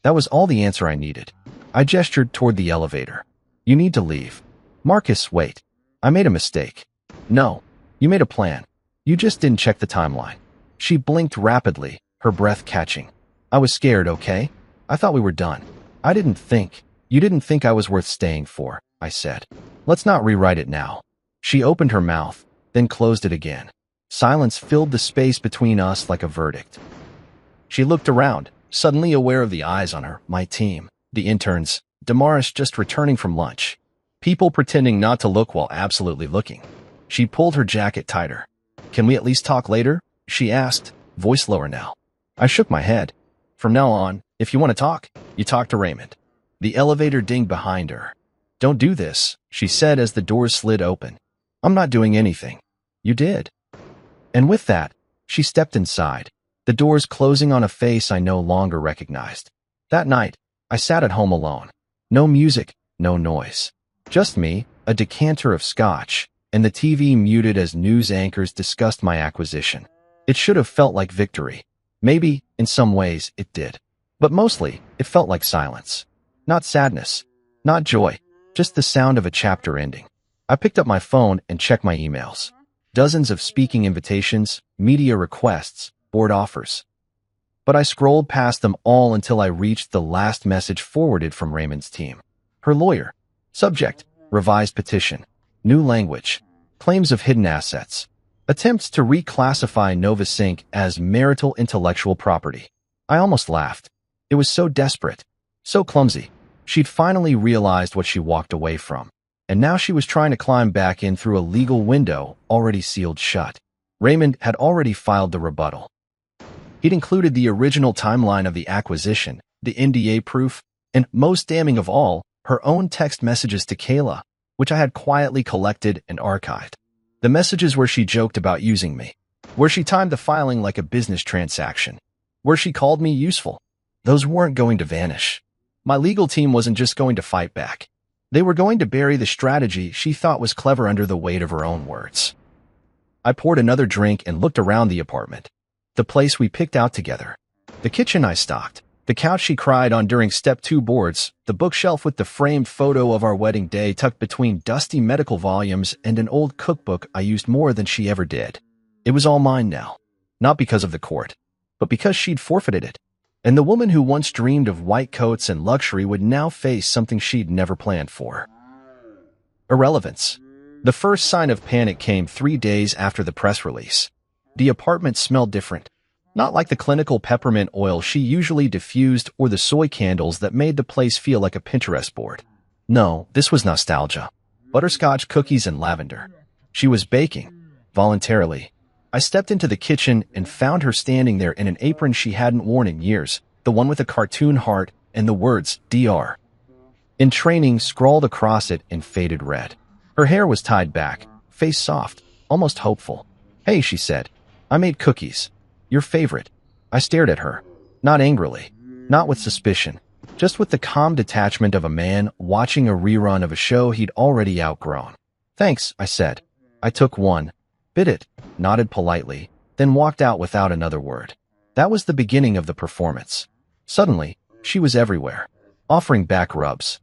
Speaker 1: That was all the answer I needed. I gestured toward the elevator. "You need to leave." "Marcus, wait. I made a mistake." "No. You made a plan. You just didn't check the timeline." She blinked rapidly, her breath catching. "I was scared, okay? I thought we were done. I didn't think. You didn't think I was worth staying for," I said. "Let's not rewrite it now." She opened her mouth, then closed it again. Silence filled the space between us like a verdict. She looked around, suddenly aware of the eyes on her, my team, the interns, Damaris just returning from lunch. People pretending not to look while absolutely looking. She pulled her jacket tighter. "Can we at least talk later?" she asked, voice lower now. I shook my head. "From now on, if you want to talk, you talk to Raymond." The elevator dinged behind her. "Don't do this," she said as the doors slid open. "I'm not doing anything." "You did." And with that, she stepped inside, the doors closing on a face I no longer recognized. That night, I sat at home alone. No music, no noise. Just me, a decanter of scotch, and the TV muted as news anchors discussed my acquisition. It should have felt like victory. Maybe, in some ways, it did. But mostly, it felt like silence. Not sadness. Not joy. Just the sound of a chapter ending. I picked up my phone and checked my emails. Dozens of speaking invitations, media requests, board offers. But I scrolled past them all until I reached the last message forwarded from Raymond's team. Her lawyer. Subject: revised petition. New language. Claims of hidden assets. Attempts to reclassify Novasync as marital intellectual property. I almost laughed. It was so desperate. So clumsy. She'd finally realized what she walked away from, and now she was trying to climb back in through a legal window already sealed shut. Raymond had already filed the rebuttal. He'd included the original timeline of the acquisition, the NDA proof, and, most damning of all, her own text messages to Kayla, which I had quietly collected and archived. The messages where she joked about using me, where she timed the filing like a business transaction, where she called me useful. Those weren't going to vanish. My legal team wasn't just going to fight back. They were going to bury the strategy she thought was clever under the weight of her own words. I poured another drink and looked around the apartment, the place we picked out together, the kitchen I stocked, the couch she cried on during step 2 boards, the bookshelf with the framed photo of our wedding day tucked between dusty medical volumes, and an old cookbook I used more than she ever did. It was all mine now, not because of the court, but because she'd forfeited it. And the woman who once dreamed of white coats and luxury would now face something she'd never planned for. Irrelevance. The first sign of panic came 3 days after the press release. The apartment smelled different. Not like the clinical peppermint oil she usually diffused or the soy candles that made the place feel like a Pinterest board. No, this was nostalgia. Butterscotch cookies and lavender. She was baking. Voluntarily. I stepped into the kitchen and found her standing there in an apron she hadn't worn in years, the one with a cartoon heart and the words DR in training scrawled across it in faded red. Her hair was tied back, face soft, almost hopeful. "Hey," she said. "I made cookies. Your favorite." I stared at her, not angrily, not with suspicion, just with the calm detachment of a man watching a rerun of a show he'd already outgrown. "Thanks," I said. I took one, bit it, nodded politely, then walked out without another word. That was the beginning of the performance. Suddenly, she was everywhere, offering back rubs,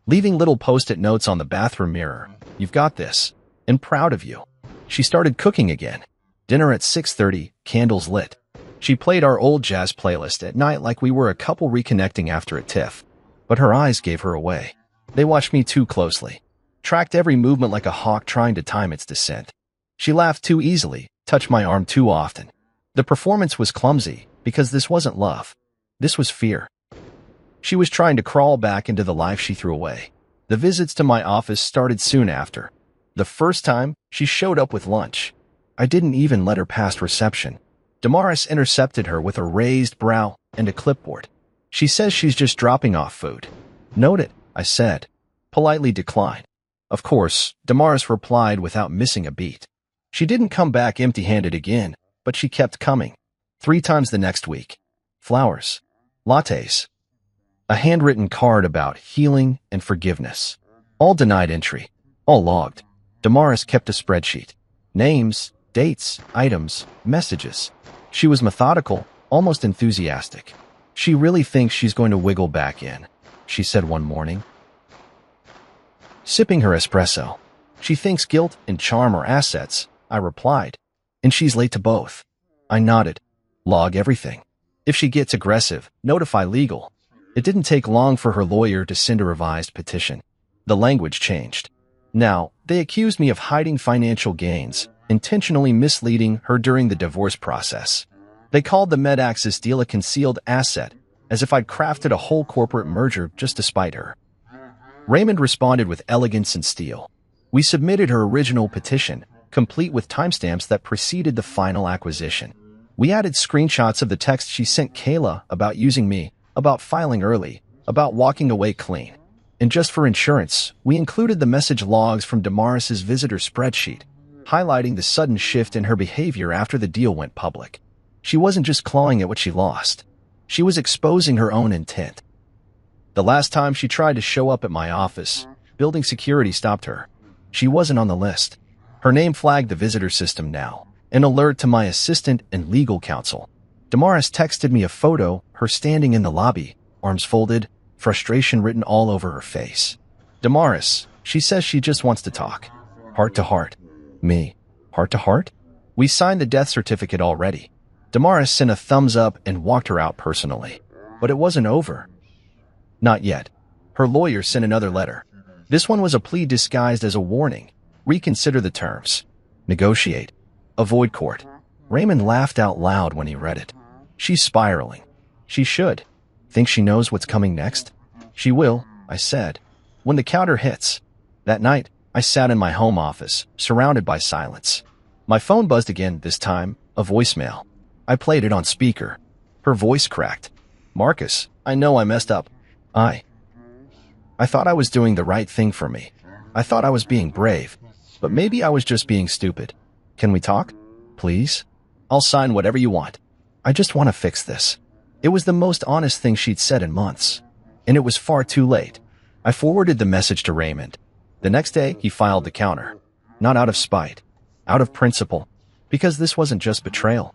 Speaker 1: leaving little post-it notes on the bathroom mirror. "You've got this," and "proud of you." She started cooking again. Dinner at 6:30, candles lit. She played our old jazz playlist at night like we were a couple reconnecting after a tiff. But her eyes gave her away. They watched me too closely, tracked every movement like a hawk trying to time its descent. She laughed too easily, touched my arm too often. The performance was clumsy, because this wasn't love. This was fear. She was trying to crawl back into the life she threw away. The visits to my office started soon after. The first time, she showed up with lunch. I didn't even let her past reception. Damaris intercepted her with a raised brow and a clipboard. "She says she's just dropping off food." "Noted," I said. Politely declined. Of course, Damaris replied without missing a beat. She didn't come back empty-handed again, but she kept coming. 3 times the next week. Flowers. Lattes. A handwritten card about healing and forgiveness. All denied entry. All logged. Damaris kept a spreadsheet. Names, dates, items, messages. She was methodical, almost enthusiastic. "She really thinks she's going to wiggle back in," she said one morning, sipping her espresso. "She thinks guilt and charm are assets," I replied. "And she's late to both." I nodded. "Log everything. If she gets aggressive, notify legal." It didn't take long for her lawyer to send a revised petition. The language changed. Now, they accused me of hiding financial gains, intentionally misleading her during the divorce process. They called the MedAxis deal a concealed asset, as if I'd crafted a whole corporate merger just to spite her. Raymond responded with elegance and steel. We submitted her original petition, complete with timestamps that preceded the final acquisition. We added screenshots of the text she sent Kayla about using me, about filing early, about walking away clean. And just for insurance, we included the message logs from Damaris's visitor spreadsheet, highlighting the sudden shift in her behavior after the deal went public. She wasn't just clawing at what she lost. She was exposing her own intent. The last time she tried to show up at my office, building security stopped her. She wasn't on the list. Her name flagged the visitor system now, an alert to my assistant and legal counsel. Damaris texted me a photo, her standing in the lobby, arms folded, frustration written all over her face. "Damaris, she says she just wants to talk. Heart to heart." Me. Heart to heart? We signed the death certificate already. Damaris sent a thumbs up and walked her out personally. But it wasn't over. Not yet. Her lawyer sent another letter. This one was a plea disguised as a warning. Reconsider the terms. Negotiate. Avoid court. Raymond laughed out loud when he read it. She's spiraling. She should. Think she knows what's coming next? She will, I said. When the counter hits. That night, I sat in my home office, surrounded by silence. My phone buzzed again, this time, a voicemail. I played it on speaker. Her voice cracked. Marcus, I know I messed up. I thought I was doing the right thing for me. I thought I was being brave. But maybe I was just being stupid. Can we talk? Please? I'll sign whatever you want. I just want to fix this. It was the most honest thing she'd said in months. And it was far too late. I forwarded the message to Raymond. The next day, he filed the counter. Not out of spite. Out of principle. Because this wasn't just betrayal.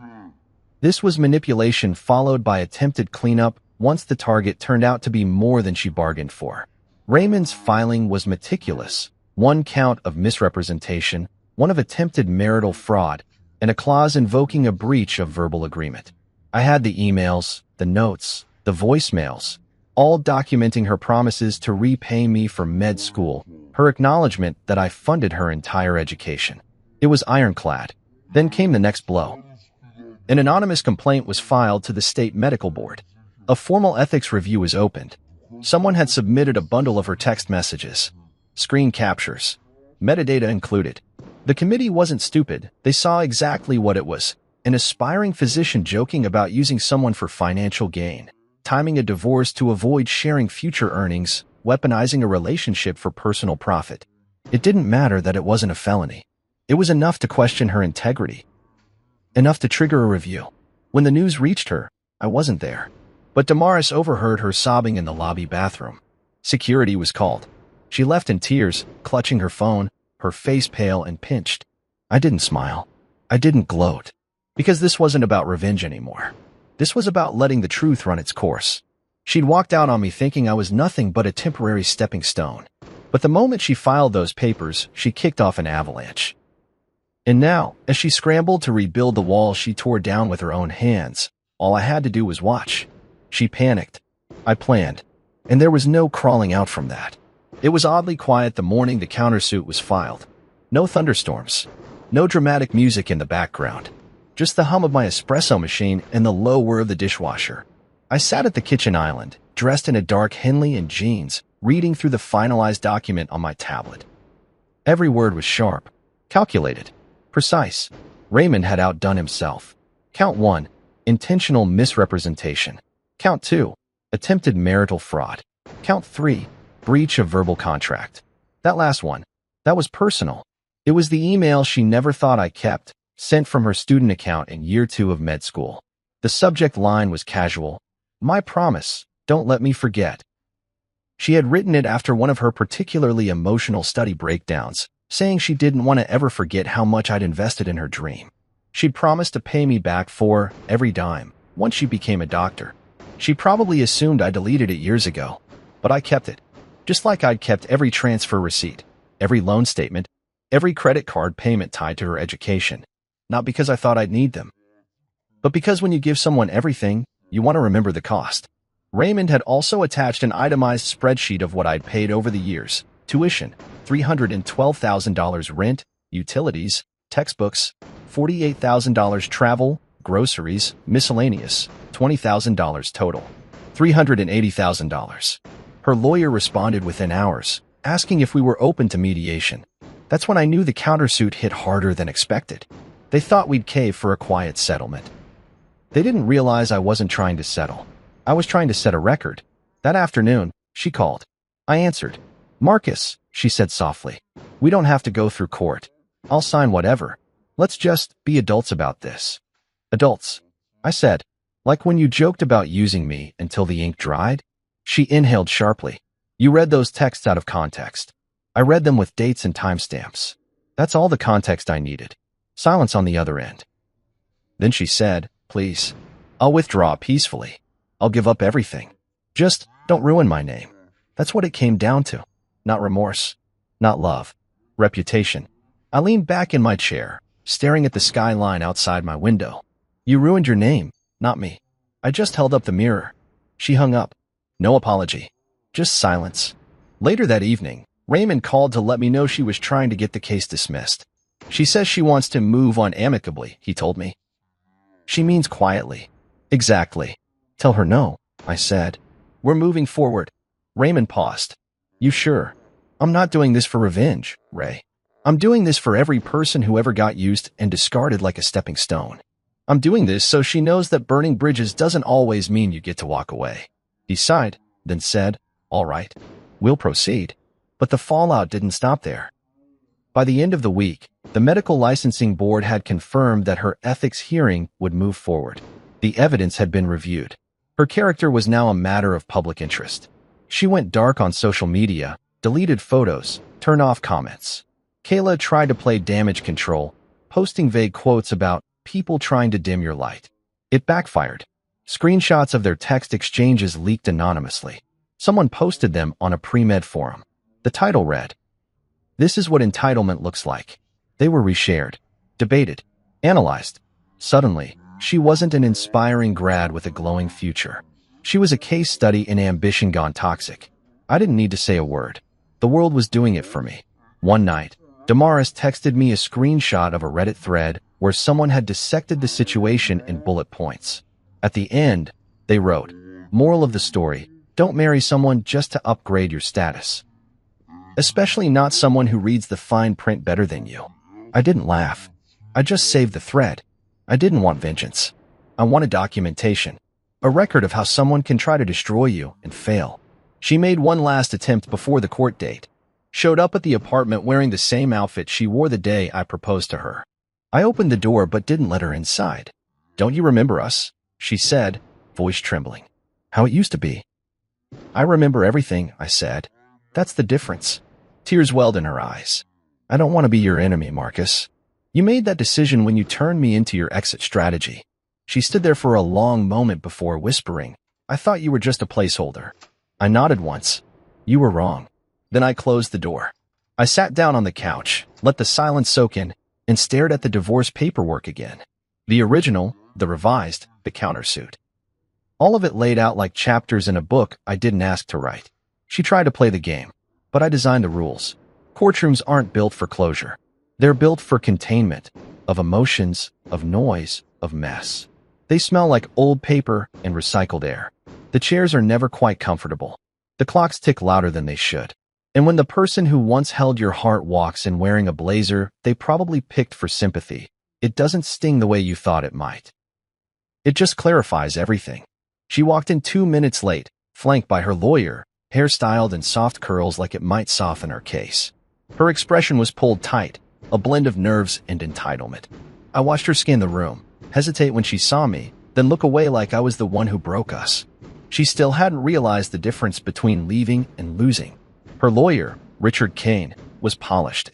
Speaker 1: This was manipulation followed by attempted cleanup once the target turned out to be more than she bargained for. Raymond's filing was meticulous. 1 count of misrepresentation, 1 of attempted marital fraud, and a clause invoking a breach of verbal agreement. I had the emails, the notes, the voicemails, all documenting her promises to repay me for med school, her acknowledgement that I funded her entire education. It was ironclad. Then came the next blow. An anonymous complaint was filed to the state medical board. A formal ethics review was opened. Someone had submitted a bundle of her text messages. Screen captures. Metadata included. The committee wasn't stupid. They saw exactly what it was. An aspiring physician joking about using someone for financial gain, timing a divorce to avoid sharing future earnings, weaponizing a relationship for personal profit. It didn't matter that it wasn't a felony. It was enough to question her integrity. Enough to trigger a review. When the news reached her, I wasn't there. But Damaris overheard her sobbing in the lobby bathroom. Security was called. She left in tears, clutching her phone, her face pale and pinched. I didn't smile. I didn't gloat. Because this wasn't about revenge anymore. This was about letting the truth run its course. She'd walked out on me thinking I was nothing but a temporary stepping stone. But the moment she filed those papers, she kicked off an avalanche. And now, as she scrambled to rebuild the wall she tore down with her own hands, all I had to do was watch. She panicked. I planned. And there was no crawling out from that. It was oddly quiet the morning the countersuit was filed. No thunderstorms. No dramatic music in the background. Just the hum of my espresso machine and the low whir of the dishwasher. I sat at the kitchen island, dressed in a dark Henley and jeans, reading through the finalized document on my tablet. Every word was sharp, calculated, precise. Raymond had outdone himself. Count 1, intentional misrepresentation. Count 2, attempted marital fraud. Count 3, breach of verbal contract. That last one, that was personal. It was the email she never thought I kept, sent from her student account in year 2 of med school. The subject line was casual. My promise, don't let me forget. She had written it after one of her particularly emotional study breakdowns, saying she didn't want to ever forget how much I'd invested in her dream. She'd promised to pay me back for every dime once she became a doctor. She probably assumed I deleted it years ago, but I kept it. Just like I'd kept every transfer receipt, every loan statement, every credit card payment tied to her education. Not because I thought I'd need them, but because when you give someone everything, you want to remember the cost. Raymond had also attached an itemized spreadsheet of what I'd paid over the years. Tuition, $312,000 rent, utilities, textbooks, $48,000 travel, groceries, miscellaneous, $20,000 total, $380,000. Her lawyer responded within hours, asking if we were open to mediation. That's when I knew the countersuit hit harder than expected. They thought we'd cave for a quiet settlement. They didn't realize I wasn't trying to settle. I was trying to set a record. That afternoon, she called. I answered. Marcus, she said softly. We don't have to go through court. I'll sign whatever. Let's just be adults about this. Adults, I said. Like when you joked about using me until the ink dried? She inhaled sharply. You read those texts out of context. I read them with dates and timestamps. That's all the context I needed. Silence on the other end. Then she said, please, I'll withdraw peacefully. I'll give up everything. Just don't ruin my name. That's what it came down to. Not remorse. Not love. Reputation. I leaned back in my chair, staring at the skyline outside my window. You ruined your name, not me. I just held up the mirror. She hung up. No apology. Just silence. Later that evening, Raymond called to let me know she was trying to get the case dismissed. She says she wants to move on amicably, he told me. She means quietly. Exactly. Tell her no, I said. We're moving forward. Raymond paused. You sure? I'm not doing this for revenge, Ray. I'm doing this for every person who ever got used and discarded like a stepping stone. I'm doing this so she knows that burning bridges doesn't always mean you get to walk away. He sighed, then said, All right, we'll proceed. But the fallout didn't stop there. By the end of the week, the medical licensing board had confirmed that her ethics hearing would move forward. The evidence had been reviewed. Her character was now a matter of public interest. She went dark on social media, deleted photos, turned off comments. Kayla tried to play damage control, posting vague quotes about people trying to dim your light. It backfired. Screenshots of their text exchanges leaked anonymously. Someone posted them on a pre-med forum. The title read, This is what entitlement looks like. They were reshared, debated, analyzed. Suddenly, she wasn't an inspiring grad with a glowing future. She was a case study in ambition gone toxic. I didn't need to say a word. The world was doing it for me. One night, Damaris texted me a screenshot of a Reddit thread where someone had dissected the situation in bullet points. At the end, they wrote, Moral of the story, don't marry someone just to upgrade your status. Especially not someone who reads the fine print better than you. I didn't laugh. I just saved the thread. I didn't want vengeance. I wanted documentation. A record of how someone can try to destroy you and fail. She made one last attempt before the court date. Showed up at the apartment wearing the same outfit she wore the day I proposed to her. I opened the door but didn't let her inside. Don't you remember us? She said, voice trembling. How it used to be. I remember everything, I said. That's the difference. Tears welled in her eyes. I don't want to be your enemy, Marcus. You made that decision when you turned me into your exit strategy. She stood there for a long moment before whispering, I thought you were just a placeholder. I nodded once. You were wrong. Then I closed the door. I sat down on the couch, let the silence soak in, and stared at the divorce paperwork again. The original, the revised, the countersuit. All of it laid out like chapters in a book I didn't ask to write. She tried to play the game, but I designed the rules. Courtrooms aren't built for closure. They're built for containment, of emotions, of noise, of mess. They smell like old paper and recycled air. The chairs are never quite comfortable. The clocks tick louder than they should. And when the person who once held your heart walks in wearing a blazer they probably picked for sympathy, it doesn't sting the way you thought it might. It just clarifies everything. She walked in 2 minutes late, flanked by her lawyer, hairstyled in soft curls like it might soften her case. Her expression was pulled tight, a blend of nerves and entitlement. I watched her scan the room, hesitate when she saw me, then look away like I was the one who broke us. She still hadn't realized the difference between leaving and losing. Her lawyer, Richard Kane, was polished.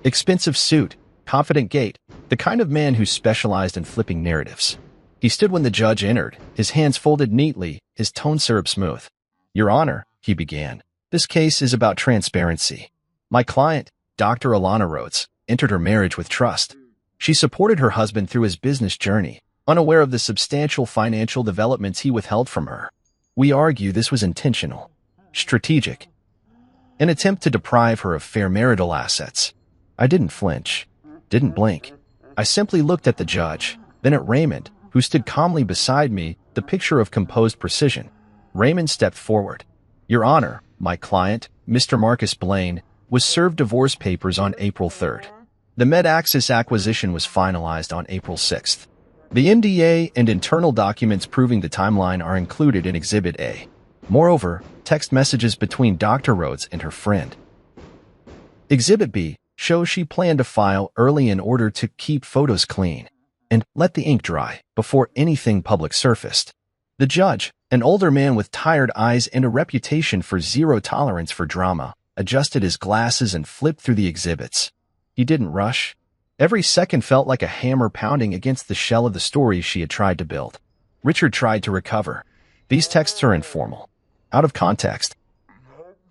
Speaker 1: Expensive suit, confident gait, the kind of man who specialized in flipping narratives. He stood when the judge entered, his hands folded neatly, his tone syrup smooth. Your Honor, he began, this case is about transparency. My client, Dr. Alana Rhodes, entered her marriage with trust. She supported her husband through his business journey, unaware of the substantial financial developments he withheld from her. We argue this was intentional, strategic, an attempt to deprive her of fair marital assets. I didn't flinch, didn't blink. I simply looked at the judge, then at Raymond, who stood calmly beside me, the picture of composed precision. Raymond stepped forward. Your Honor, my client, Mr. Marcus Blaine, was served divorce papers on April 3rd. The MedAxis acquisition was finalized on April 6th. The MDA and internal documents proving the timeline are included in Exhibit A. Moreover, text messages between Dr. Rhodes and her friend. Exhibit B shows she planned to file early in order to keep photos clean and let the ink dry before anything public surfaced. The judge, an older man with tired eyes and a reputation for zero tolerance for drama, adjusted his glasses and flipped through the exhibits. He didn't rush. Every second felt like a hammer pounding against the shell of the story she had tried to build. Richard tried to recover. These texts are informal, out of context.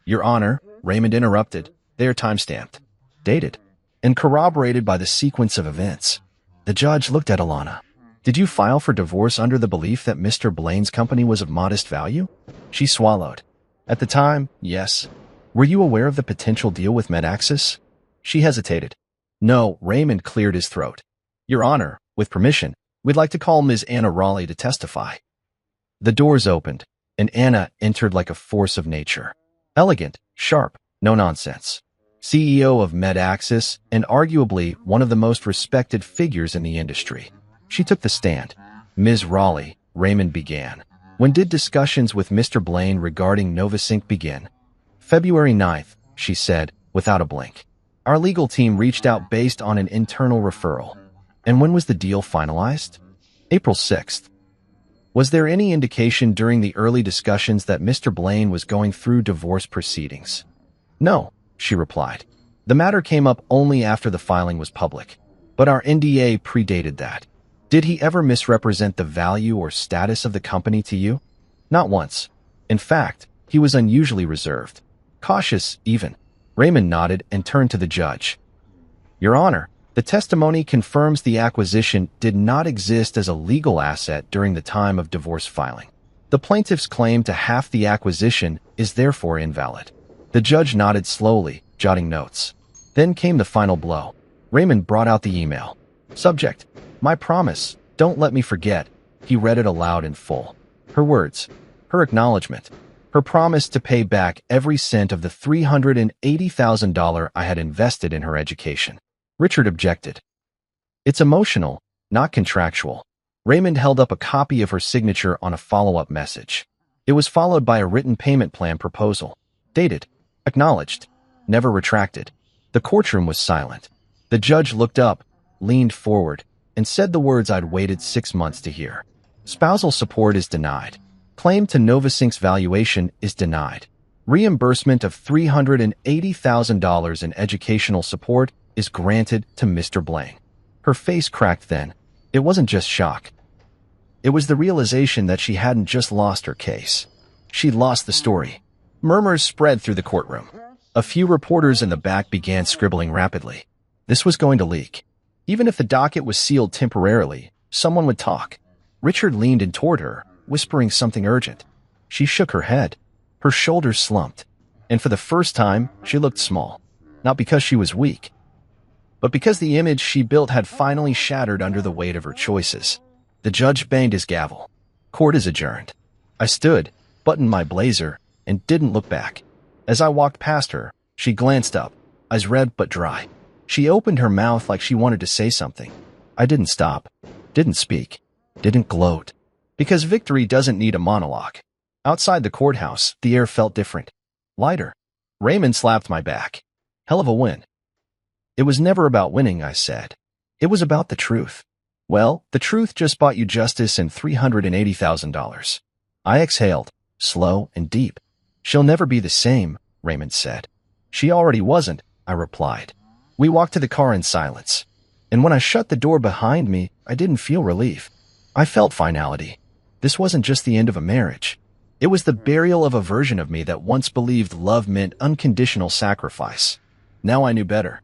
Speaker 1: Your Honor, Raymond interrupted. They are time-stamped, dated, and corroborated by the sequence of events. The judge looked at Alana. Did you file for divorce under the belief that Mr. Blaine's company was of modest value? She swallowed. At the time, yes. Were you aware of the potential deal with MedAxis? She hesitated. No, Raymond cleared his throat. Your Honor, with permission, we'd like to call Ms. Anna Raleigh to testify. The doors opened. and Anna entered like a force of nature. Elegant, sharp, no nonsense. CEO of MedAxis and arguably one of the most respected figures in the industry. She took the stand. Ms. Raleigh, Raymond began. When did discussions with Mr. Blaine regarding Novasync begin? February 9th, she said, without a blink. Our legal team reached out based on an internal referral. And when was the deal finalized? April 6th. Was there any indication during the early discussions that Mr. Blaine was going through divorce proceedings? No, she replied. The matter came up only after the filing was public. But our NDA predated that. Did he ever misrepresent the value or status of the company to you? Not once. In fact, he was unusually reserved. Cautious, even. Raymond nodded and turned to the judge. Your Honor, the testimony confirms the acquisition did not exist as a legal asset during the time of divorce filing. The plaintiff's claim to half the acquisition is therefore invalid. The judge nodded slowly, jotting notes. Then came the final blow. Raymond brought out the email. Subject: My promise, don't let me forget. He read it aloud in full. Her words, her acknowledgement, her promise to pay back every cent of the $380,000 I had invested in her education. Richard objected. It's emotional, not contractual. Raymond held up a copy of her signature on a follow-up message. It was followed by a written payment plan proposal. Dated. Acknowledged. Never retracted. The courtroom was silent. The judge looked up, leaned forward, and said the words I'd waited 6 months to hear. Spousal support is denied. Claim to Novasync's valuation is denied. Reimbursement of $380,000 in educational support is granted to Mr. Blaine. Her face cracked then. It wasn't just shock. It was the realization that she hadn't just lost her case. She'd lost the story. Murmurs spread through the courtroom. A few reporters in the back began scribbling rapidly. This was going to leak. Even if the docket was sealed temporarily, someone would talk. Richard leaned in toward her, whispering something urgent. She shook her head. Her shoulders slumped. And for the first time, she looked small. Not because she was weak, but because the image she built had finally shattered under the weight of her choices. The judge banged his gavel. Court is adjourned. I stood, buttoned my blazer, and didn't look back. As I walked past her, she glanced up, eyes red but dry. She opened her mouth like she wanted to say something. I didn't stop, didn't speak, didn't gloat. Because victory doesn't need a monologue. Outside the courthouse, the air felt different. Lighter. Raymond slapped my back. Hell of a win. It was never about winning, I said. It was about the truth. Well, the truth just bought you justice and $380,000. I exhaled, slow and deep. She'll never be the same, Raymond said. She already wasn't, I replied. We walked to the car in silence. And when I shut the door behind me, I didn't feel relief. I felt finality. This wasn't just the end of a marriage. It was the burial of a version of me that once believed love meant unconditional sacrifice. Now I knew better.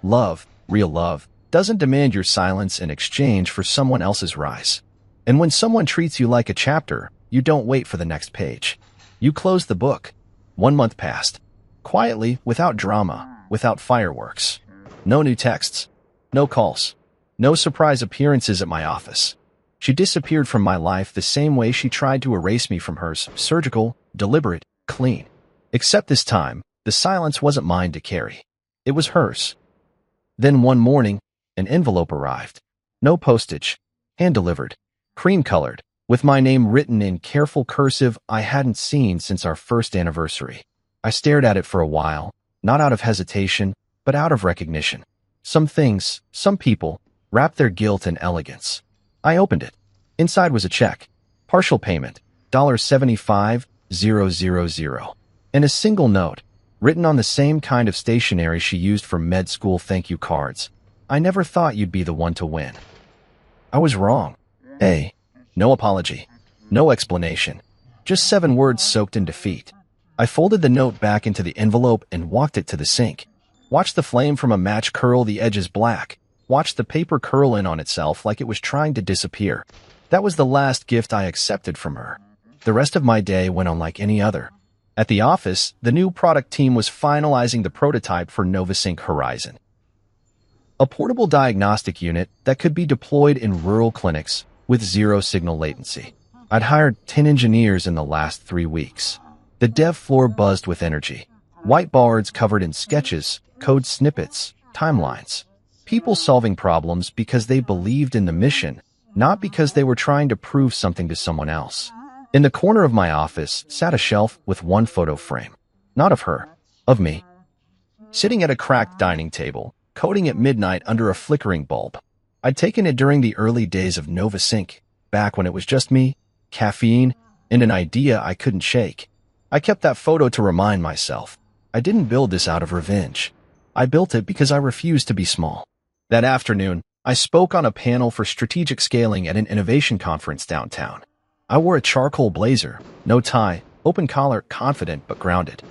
Speaker 1: Love, real love, doesn't demand your silence in exchange for someone else's rise. And when someone treats you like a chapter, you don't wait for the next page. You close the book. 1 month passed. Quietly, without drama, without fireworks. No new texts. No calls. No surprise appearances at my office. She disappeared from my life the same way she tried to erase me from hers, surgical, deliberate, clean. Except this time, the silence wasn't mine to carry. It was hers. Then one morning, an envelope arrived. No postage. Hand-delivered. Cream-colored. With my name written in careful cursive I hadn't seen since our first anniversary. I stared at it for a while, not out of hesitation, but out of recognition. Some things, some people, wrap their guilt in elegance. I opened it. Inside was a check. Partial payment, $75,000. And a single note, written on the same kind of stationery she used for med school thank you cards. I never thought you'd be the one to win. I was wrong. No apology. No explanation. Just 7 words soaked in defeat. I folded the note back into the envelope and walked it to the sink. Watched the flame from a match curl the edges black. Watched the paper curl in on itself like it was trying to disappear. That was the last gift I accepted from her. The rest of my day went on like any other. At the office, the new product team was finalizing the prototype for Novasync Horizon. A portable diagnostic unit that could be deployed in rural clinics with 0 signal latency. I'd hired 10 engineers in the last 3 weeks. The dev floor buzzed with energy. Whiteboards covered in sketches, code snippets, timelines. People solving problems because they believed in the mission, not because they were trying to prove something to someone else. In the corner of my office sat a shelf with one photo frame. Not of her, of me. Sitting at a cracked dining table, coding at midnight under a flickering bulb. I'd taken it during the early days of NovaSync, back when it was just me, caffeine, and an idea I couldn't shake. I kept that photo to remind myself. I didn't build this out of revenge. I built it because I refused to be small. That afternoon, I spoke on a panel for strategic scaling at an innovation conference downtown. I wore a charcoal blazer, no tie, open collar, confident but grounded.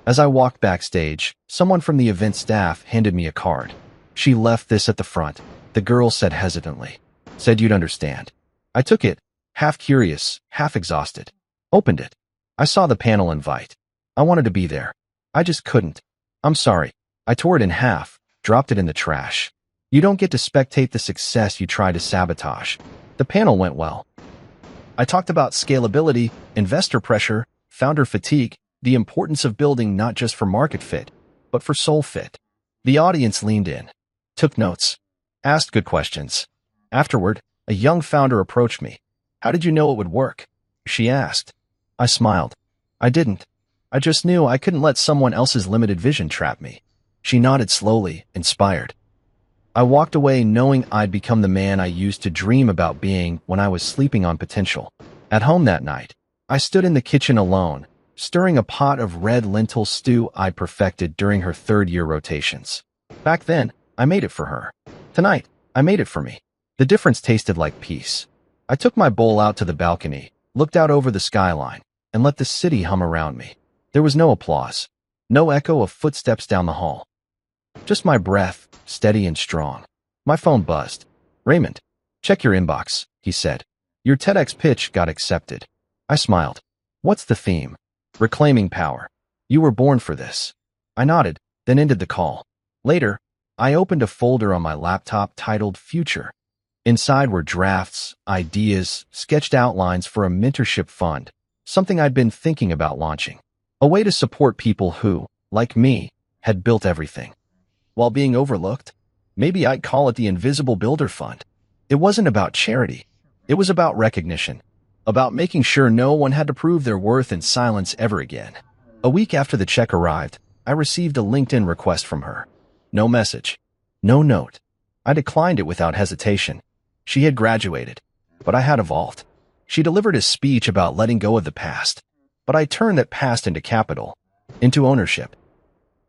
Speaker 1: As I walked backstage, someone from the event staff handed me a card. "She left this at the front," the girl said hesitantly. "Said you'd understand." I took it, half curious, half exhausted. Opened it. I saw the panel invite. I wanted to be there. I just couldn't. "I'm sorry." I tore it in half, dropped it in the trash. "You don't get to spectate the success you try to sabotage." The panel went well. I talked about scalability, investor pressure, founder fatigue, the importance of building not just for market fit, but for soul fit. The audience leaned in, took notes, asked good questions. Afterward, a young founder approached me. "How did you know it would work?" she asked. I smiled. "I didn't. I just knew I couldn't let someone else's limited vision trap me." She nodded slowly, inspired. I walked away knowing I'd become the man I used to dream about being when I was sleeping on potential. At home that night, I stood in the kitchen alone, stirring a pot of red lentil stew I'd perfected during her third-year rotations. Back then, I made it for her. Tonight, I made it for me. The difference tasted like peace. I took my bowl out to the balcony, looked out over the skyline, and let the city hum around me. There was no applause, no echo of footsteps down the hall. Just my breath, steady and strong. My phone buzzed. "Raymond, check your inbox," he said. "Your TEDx pitch got accepted." I smiled. "What's the theme?" "Reclaiming power. You were born for this." I nodded, then ended the call. Later, I opened a folder on my laptop titled Future. Inside were drafts, ideas, sketched outlines for a mentorship fund, something I'd been thinking about launching. A way to support people who, like me, had built everything while being overlooked. Maybe I'd call it the Invisible Builder Fund. It wasn't about charity. It was about recognition, about making sure no one had to prove their worth in silence ever again. A week after the check arrived, I received a LinkedIn request from her. No message, no note. I declined it without hesitation. She had graduated, but I had evolved. She delivered a speech about letting go of the past, but I turned that past into capital, into ownership,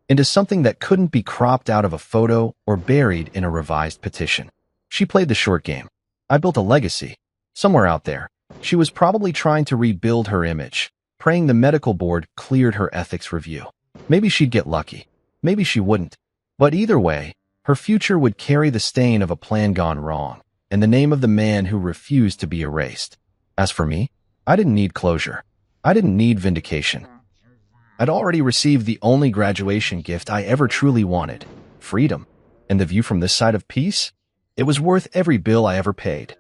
Speaker 1: into something that couldn't be cropped out of a photo or buried in a revised petition. She played the short game. I built a legacy. Somewhere out there, she was probably trying to rebuild her image, praying the medical board cleared her ethics review. Maybe she'd get lucky. Maybe she wouldn't. But either way, her future would carry the stain of a plan gone wrong, and the name of the man who refused to be erased. As for me, I didn't need closure. I didn't need vindication. I'd already received the only graduation gift I ever truly wanted, freedom. And the view from this side of peace? It was worth every bill I ever paid.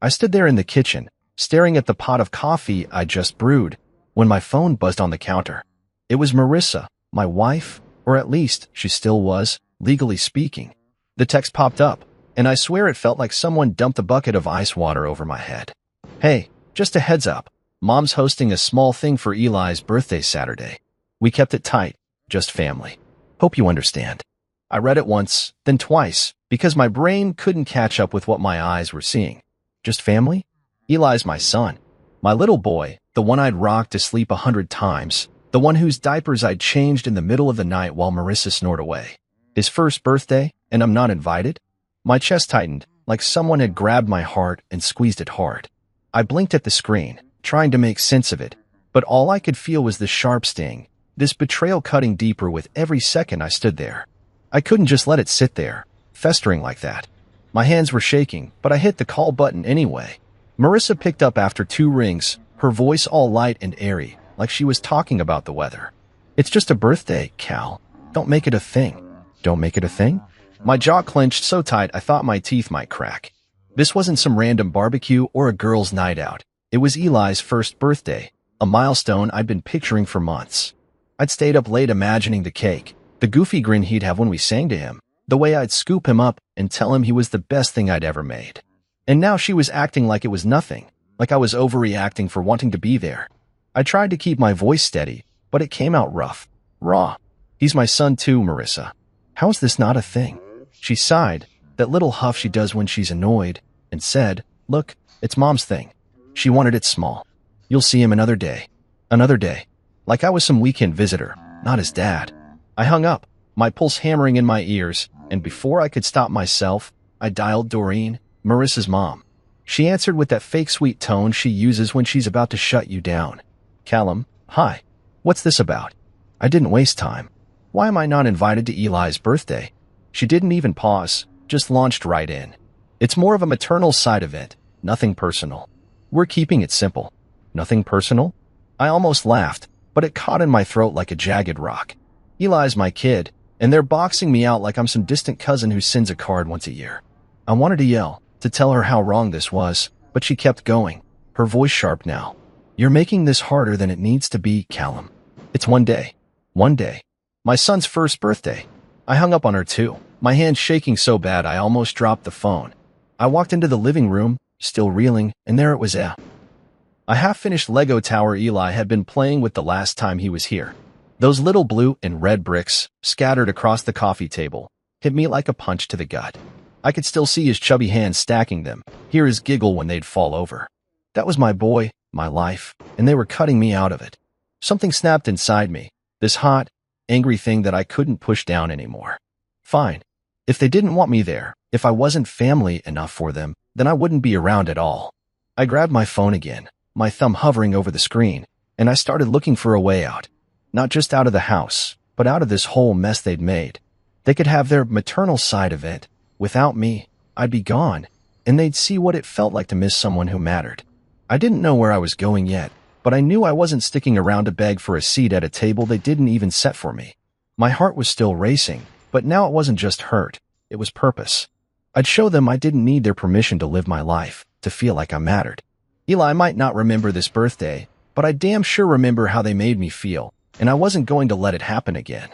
Speaker 1: I stood there in the kitchen, staring at the pot of coffee I just brewed, when my phone buzzed on the counter. It was Marissa, my wife, or at least she still was, legally speaking. The text popped up, and I swear it felt like someone dumped a bucket of ice water over my head. "Hey, just a heads up. Mom's hosting a small thing for Eli's birthday Saturday. We kept it tight, just family. Hope you understand." I read it once, then twice, because my brain couldn't catch up with what my eyes were seeing. Just family? Eli's my son. My little boy, the one I'd rocked to sleep 100 times, the one whose diapers I'd changed in the middle of the night while Marissa snored away. His first birthday, and I'm not invited? My chest tightened, like someone had grabbed my heart and squeezed it hard. I blinked at the screen, trying to make sense of it, but all I could feel was the sharp sting, this betrayal cutting deeper with every second I stood there. I couldn't just let it sit there, festering like that. My hands were shaking, but I hit the call button anyway. Marissa picked up after 2 rings, her voice all light and airy, like she was talking about the weather. "It's just a birthday, Cal. Don't make it a thing." "Don't make it a thing?" My jaw clenched so tight I thought my teeth might crack. This wasn't some random barbecue or a girl's night out. It was Eli's first birthday, a milestone I'd been picturing for months. I'd stayed up late imagining the cake, the goofy grin he'd have when we sang to him, the way I'd scoop him up and tell him he was the best thing I'd ever made. And now she was acting like it was nothing, like I was overreacting for wanting to be there. I tried to keep my voice steady, but it came out rough, raw. He's my son too, Marissa. How is this not a thing? She sighed, that little huff she does when she's annoyed, and said, look, it's Mom's thing. She wanted it small. You'll see him another day. Another day. Like I was some weekend visitor, not his dad. I hung up, my pulse hammering in my ears, and before I could stop myself, I dialed Doreen, Marissa's mom. She answered with that fake sweet tone she uses when she's about to shut you down. Callum, hi. What's this about? I didn't waste time. Why am I not invited to Eli's birthday? She didn't even pause, just launched right in. It's more of a maternal side event, nothing personal. We're keeping it simple. Nothing personal? I almost laughed, but it caught in my throat like a jagged rock. Eli's my kid, and they're boxing me out like I'm some distant cousin who sends a card once a year. I wanted to yell, to tell her how wrong this was, but she kept going, her voice sharp now. You're making this harder than it needs to be, Callum. It's one day. One day. My son's first birthday. I hung up on her too, my hand shaking so bad I almost dropped the phone. I walked into the living room, still reeling, and there it was, a half-finished Lego tower Eli had been playing with the last time he was here. Those little blue and red bricks, scattered across the coffee table, hit me like a punch to the gut. I could still see his chubby hands stacking them, hear his giggle when they'd fall over. That was my boy, my life, and they were cutting me out of it. Something snapped inside me, this hot, angry thing that I couldn't push down anymore. Fine. If they didn't want me there, if I wasn't family enough for them, then I wouldn't be around at all. I grabbed my phone again, my thumb hovering over the screen, and I started looking for a way out. Not just out of the house, but out of this whole mess they'd made. They could have their maternal side of it. Without me, I'd be gone, and they'd see what it felt like to miss someone who mattered. I didn't know where I was going yet, but I knew I wasn't sticking around to beg for a seat at a table they didn't even set for me. My heart was still racing, but now it wasn't just hurt, it was purpose. I'd show them I didn't need their permission to live my life, to feel like I mattered. Eli might not remember this birthday, but I damn sure remember how they made me feel, and I wasn't going to let it happen again.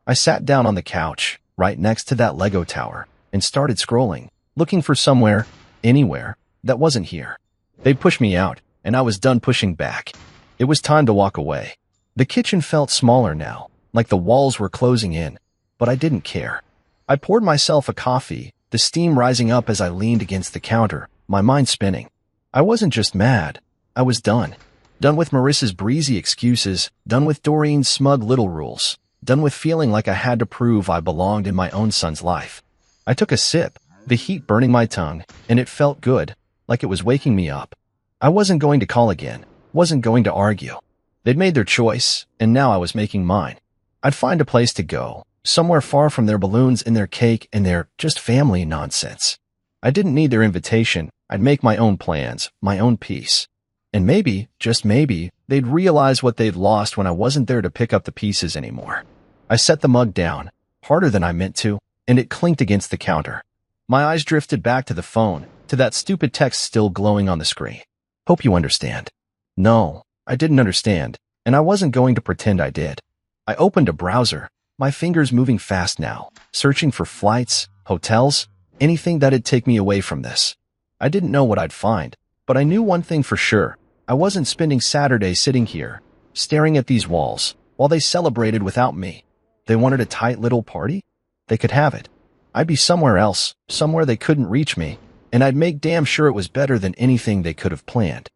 Speaker 1: I sat down on the couch, right next to that Lego tower, and started scrolling, looking for somewhere, anywhere, that wasn't here. They'd pushed me out, and I was done pushing back. It was time to walk away. The kitchen felt smaller now, like the walls were closing in, but I didn't care. I poured myself a coffee, the steam rising up as I leaned against the counter, my mind spinning. I wasn't just mad. I was done. Done with Marissa's breezy excuses, done with Doreen's smug little rules, done with feeling like I had to prove I belonged in my own son's life. I took a sip, the heat burning my tongue, and it felt good, like it was waking me up. I wasn't going to call again, wasn't going to argue. They'd made their choice, and now I was making mine. I'd find a place to go, somewhere far from their balloons and their cake and their just family nonsense. I didn't need their invitation. I'd make my own plans, my own peace. And maybe, just maybe, they'd realize what they'd lost when I wasn't there to pick up the pieces anymore. I set the mug down, harder than I meant to, and it clinked against the counter. My eyes drifted back to the phone, to that stupid text still glowing on the screen. Hope you understand. No, I didn't understand, and I wasn't going to pretend I did. I opened a browser, my fingers moving fast now, searching for flights, hotels, anything that'd take me away from this. I didn't know what I'd find, but I knew one thing for sure. I wasn't spending Saturday sitting here, staring at these walls, while they celebrated without me. They wanted a tight little party? They could have it. I'd be somewhere else, somewhere they couldn't reach me, and I'd make damn sure it was better than anything they could have planned.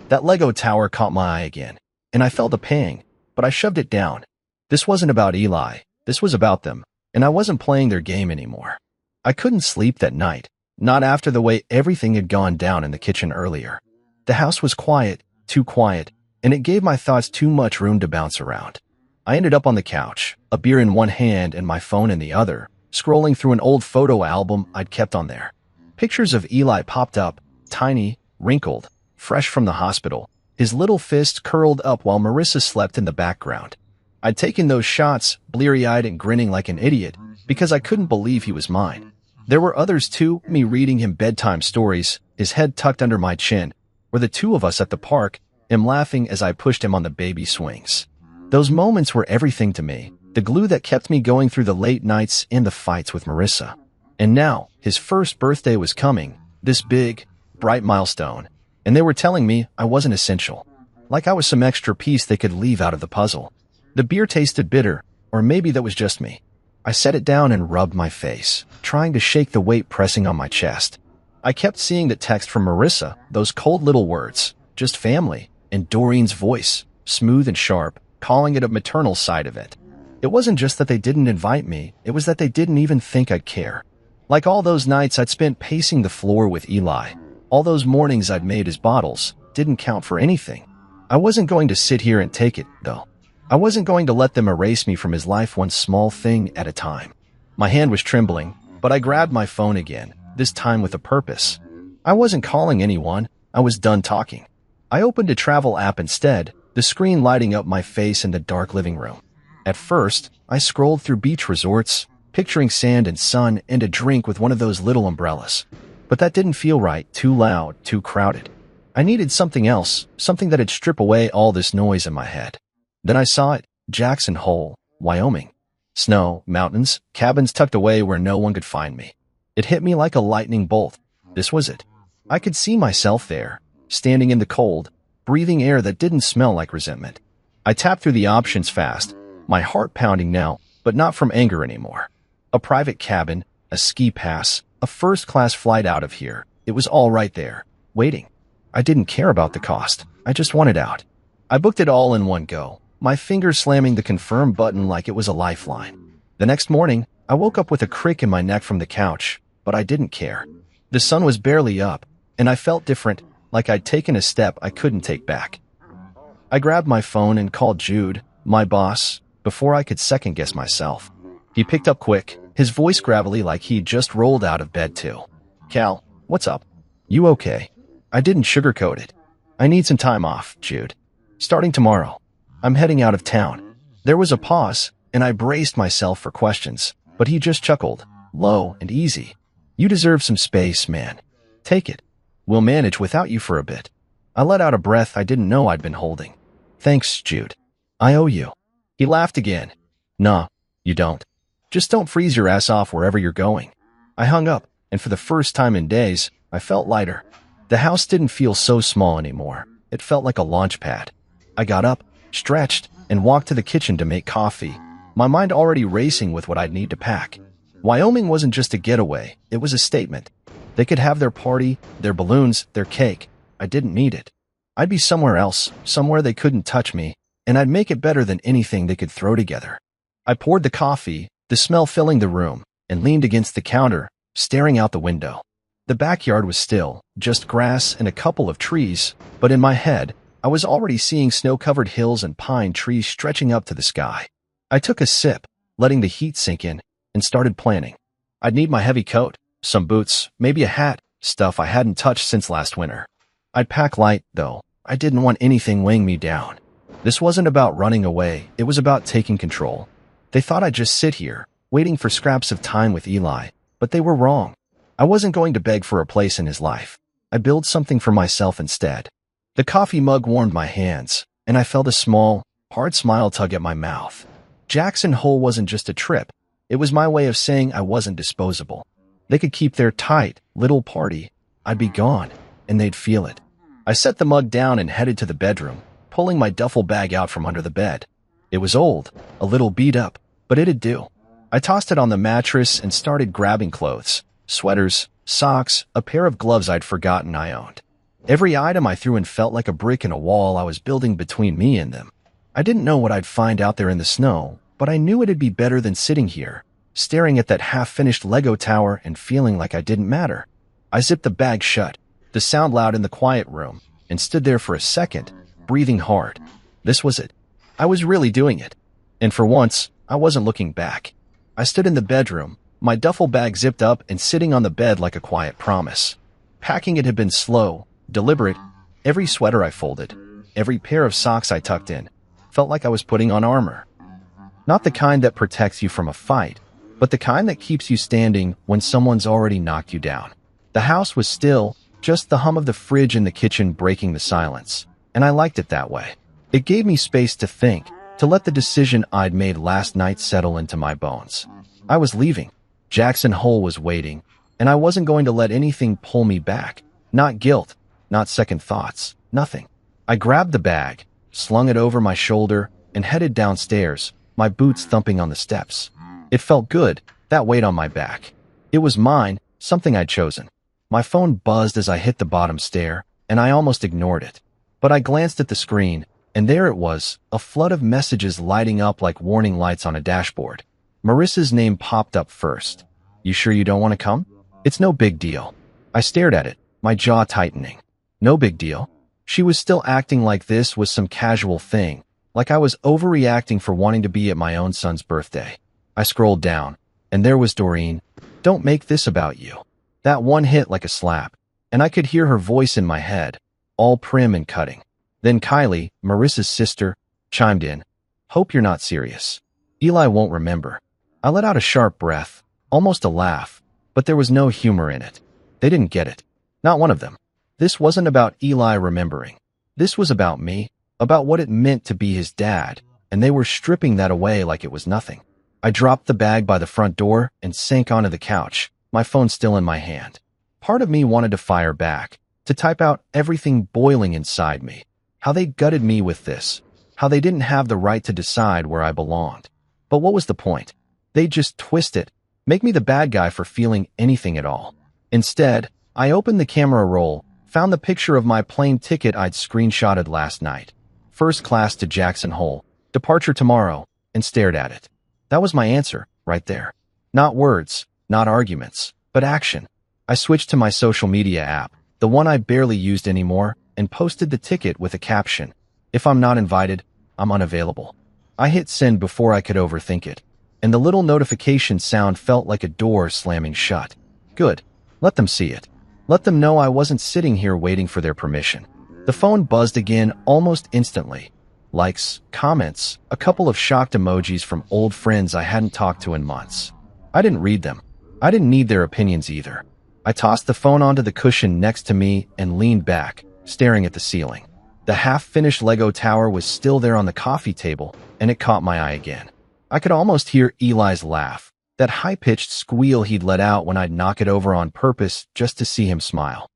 Speaker 1: That Lego tower caught my eye again, and I felt a pang, but I shoved it down. This wasn't about Eli, this was about them, and I wasn't playing their game anymore. I couldn't sleep that night, not after the way everything had gone down in the kitchen earlier. The house was quiet, too quiet, and it gave my thoughts too much room to bounce around. I ended up on the couch, a beer in one hand and my phone in the other, scrolling through an old photo album I'd kept on there. Pictures of Eli popped up, tiny, wrinkled, fresh from the hospital, his little fist curled up while Marissa slept in the background. I'd taken those shots, bleary-eyed and grinning like an idiot, because I couldn't believe he was mine. There were others too, me reading him bedtime stories, his head tucked under my chin, or the two of us at the park, him laughing as I pushed him on the baby swings. Those moments were everything to me, the glue that kept me going through the late nights and the fights with Marissa. And now, his first birthday was coming, this big, bright milestone, and they were telling me I wasn't essential. Like I was some extra piece they could leave out of the puzzle. The beer tasted bitter, or maybe that was just me. I set it down and rubbed my face, trying to shake the weight pressing on my chest. I kept seeing the text from Marissa, those cold little words, just family, and Doreen's voice, smooth and sharp, calling it a maternal side of it. It wasn't just that they didn't invite me, it was that they didn't even think I'd care. Like all those nights I'd spent pacing the floor with Eli, all those mornings I'd made his bottles, didn't count for anything. I wasn't going to sit here and take it, though. I wasn't going to let them erase me from his life one small thing at a time. My hand was trembling, but I grabbed my phone again, this time with a purpose. I wasn't calling anyone, I was done talking. I opened a travel app instead, the screen lighting up my face in the dark living room. At first, I scrolled through beach resorts, picturing sand and sun and a drink with one of those little umbrellas. But that didn't feel right, too loud, too crowded. I needed something else, something that'd strip away all this noise in my head. Then I saw it, Jackson Hole, Wyoming. Snow, mountains, cabins tucked away where no one could find me. It hit me like a lightning bolt. This was it. I could see myself there, standing in the cold, breathing air that didn't smell like resentment. I tapped through the options fast, my heart pounding now, but not from anger anymore. A private cabin, a ski pass, a first-class flight out of here. It was all right there, waiting. I didn't care about the cost. I just wanted out. I booked it all in one go, my fingers slamming the confirm button like it was a lifeline. The next morning, I woke up with a crick in my neck from the couch, but I didn't care. The sun was barely up, and I felt different, like I'd taken a step I couldn't take back. I grabbed my phone and called Jude, my boss, before I could second-guess myself. He picked up quick, his voice gravelly like he'd just rolled out of bed too. "Cal, what's up? You okay?" I didn't sugarcoat it. "I need some time off, Jude. Starting tomorrow. I'm heading out of town." There was a pause, and I braced myself for questions, but he just chuckled, low and easy. "You deserve some space, man. Take it. We'll manage without you for a bit." I let out a breath I didn't know I'd been holding. "Thanks, Jude. I owe you." He laughed again. "Nah, you don't. Just don't freeze your ass off wherever you're going." I hung up, and for the first time in days, I felt lighter. The house didn't feel so small anymore. It felt like a launch pad. I got up, stretched, and walked to the kitchen to make coffee, my mind already racing with what I'd need to pack. Wyoming wasn't just a getaway, it was a statement. They could have their party, their balloons, their cake. I didn't need it. I'd be somewhere else, somewhere they couldn't touch me, and I'd make it better than anything they could throw together. I poured the coffee, the smell filling the room, and leaned against the counter, staring out the window. The backyard was still, just grass and a couple of trees, but in my head, I was already seeing snow-covered hills and pine trees stretching up to the sky. I took a sip, letting the heat sink in, and started planning. I'd need my heavy coat, some boots, maybe a hat, stuff I hadn't touched since last winter. I'd pack light, though. I didn't want anything weighing me down. This wasn't about running away, it was about taking control. They thought I'd just sit here, waiting for scraps of time with Eli, but they were wrong. I wasn't going to beg for a place in his life. I built something for myself instead. The coffee mug warmed my hands, and I felt a small, hard smile tug at my mouth. Jackson Hole wasn't just a trip. It was my way of saying I wasn't disposable. They could keep their tight, little party. I'd be gone, and they'd feel it. I set the mug down and headed to the bedroom, pulling my duffel bag out from under the bed. It was old, a little beat up, but it'd do. I tossed it on the mattress and started grabbing clothes, sweaters, socks, a pair of gloves I'd forgotten I owned. Every item I threw in felt like a brick in a wall I was building between me and them. I didn't know what I'd find out there in the snow, but I knew it'd be better than sitting here, staring at that half-finished Lego tower and feeling like I didn't matter. I zipped the bag shut, the sound loud in the quiet room, and stood there for a second, breathing hard. This was it. I was really doing it. And for once, I wasn't looking back. I stood in the bedroom, my duffel bag zipped up and sitting on the bed like a quiet promise. Packing it had been slow, deliberate. Every sweater I folded, every pair of socks I tucked in, felt like I was putting on armor. Not the kind that protects you from a fight, but the kind that keeps you standing when someone's already knocked you down. The house was still, just the hum of the fridge in the kitchen breaking the silence, and I liked it that way. It gave me space to think, to let the decision I'd made last night settle into my bones. I was leaving. Jackson Hole was waiting, and I wasn't going to let anything pull me back. Not guilt, not second thoughts, nothing. I grabbed the bag, slung it over my shoulder, and headed downstairs, my boots thumping on the steps. It felt good, that weight on my back. It was mine, something I'd chosen. My phone buzzed as I hit the bottom stair, and I almost ignored it. But I glanced at the screen, and there it was, a flood of messages lighting up like warning lights on a dashboard. Marissa's name popped up first. "You sure you don't want to come?" "It's no big deal." I stared at it, my jaw tightening. No big deal? She was still acting like this was some casual thing, like I was overreacting for wanting to be at my own son's birthday. I scrolled down, and there was Doreen. "Don't make this about you." That one hit like a slap, and I could hear her voice in my head, all prim and cutting. Then Kylie, Marissa's sister, chimed in. "Hope you're not serious. Eli won't remember." I let out a sharp breath, almost a laugh, but there was no humor in it. They didn't get it. Not one of them. This wasn't about Eli remembering. This was about me, about what it meant to be his dad, and they were stripping that away like it was nothing. I dropped the bag by the front door and sank onto the couch, my phone still in my hand. Part of me wanted to fire back, to type out everything boiling inside me. How they gutted me with this. How they didn't have the right to decide where I belonged. But what was the point? They'd just twist it, make me the bad guy for feeling anything at all. Instead, I opened the camera roll, found the picture of my plane ticket I'd screenshotted last night. First class to Jackson Hole, departure tomorrow, and stared at it. That was my answer, right there. Not words, not arguments, but action. I switched to my social media app, the one I barely used anymore, and posted the ticket with a caption. "If I'm not invited, I'm unavailable." I hit send before I could overthink it, and the little notification sound felt like a door slamming shut. Good. Let them see it. Let them know I wasn't sitting here waiting for their permission. The phone buzzed again almost instantly. Likes, comments, a couple of shocked emojis from old friends I hadn't talked to in months. I didn't read them. I didn't need their opinions either. I tossed the phone onto the cushion next to me and leaned back, staring at the ceiling. The half-finished Lego tower was still there on the coffee table, and it caught my eye again. I could almost hear Eli's laugh, that high-pitched squeal he'd let out when I'd knock it over on purpose just to see him smile.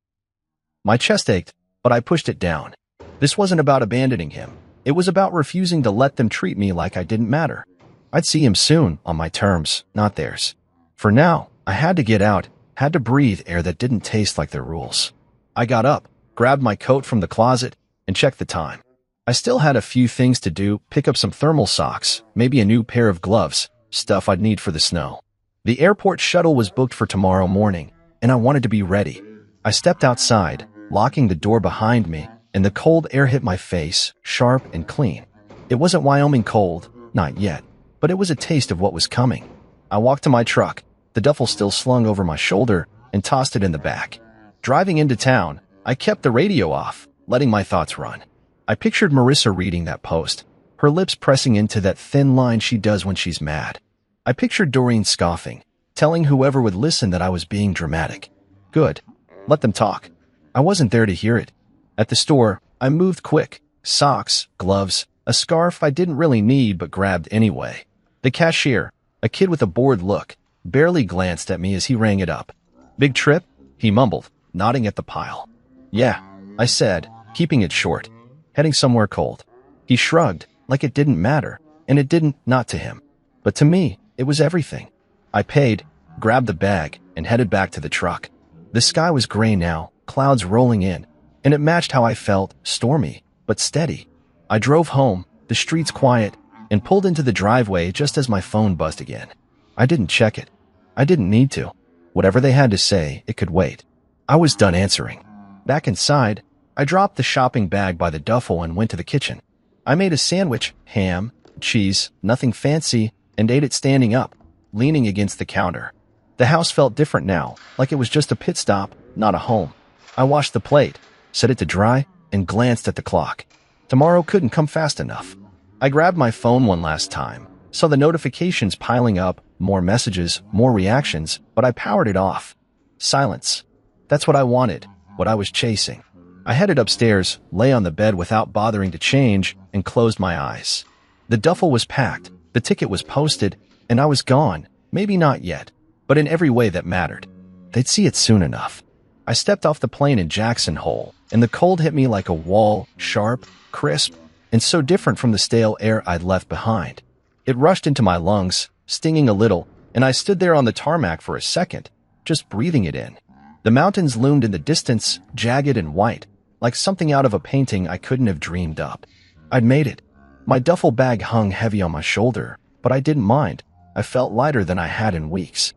Speaker 1: My chest ached, but I pushed it down. This wasn't about abandoning him. It was about refusing to let them treat me like I didn't matter. I'd see him soon, on my terms, not theirs. For now, I had to get out, had to breathe air that didn't taste like their rules. I got up, grabbed my coat from the closet, and checked the time. I still had a few things to do, pick up some thermal socks, maybe a new pair of gloves, stuff I'd need for the snow. The airport shuttle was booked for tomorrow morning, and I wanted to be ready. I stepped outside, locking the door behind me, and the cold air hit my face, sharp and clean. It wasn't Wyoming cold, not yet, but it was a taste of what was coming. I walked to my truck, the duffel still slung over my shoulder, and tossed it in the back. Driving into town, I kept the radio off, letting my thoughts run. I pictured Marissa reading that post, her lips pressing into that thin line she does when she's mad. I pictured Doreen scoffing, telling whoever would listen that I was being dramatic. Good. Let them talk. I wasn't there to hear it. At the store, I moved quick. Socks, gloves, a scarf I didn't really need but grabbed anyway. The cashier, a kid with a bored look, barely glanced at me as he rang it up. "Big trip?" he mumbled, nodding at the pile. "Yeah," I said, keeping it short. "Heading somewhere cold." He shrugged, like it didn't matter, and it didn't, not to him. But to me, it was everything. I paid, grabbed the bag, and headed back to the truck. The sky was gray now, clouds rolling in, and it matched how I felt, stormy, but steady. I drove home, the streets quiet, and pulled into the driveway just as my phone buzzed again. I didn't check it. I didn't need to. Whatever they had to say, it could wait. I was done answering. Back inside, I dropped the shopping bag by the duffel and went to the kitchen. I made a sandwich, ham, cheese, nothing fancy, and ate it standing up, leaning against the counter. The house felt different now, like it was just a pit stop, not a home. I washed the plate, set it to dry, and glanced at the clock. Tomorrow couldn't come fast enough. I grabbed my phone one last time, Saw the notifications piling up, more messages, more reactions, but I powered it off. Silence. That's what I wanted, what I was chasing. I headed upstairs, lay on the bed without bothering to change, and closed my eyes. The duffel was packed, the ticket was posted, and I was gone. Maybe not yet, but in every way that mattered. They'd see it soon enough. I stepped off the plane in Jackson Hole, and the cold hit me like a wall, sharp, crisp, and so different from the stale air I'd left behind. It rushed into my lungs, stinging a little, and I stood there on the tarmac for a second, just breathing it in. The mountains loomed in the distance, jagged and white, like something out of a painting I couldn't have dreamed up. I'd made it. My duffel bag hung heavy on my shoulder, but I didn't mind. I felt lighter than I had in weeks.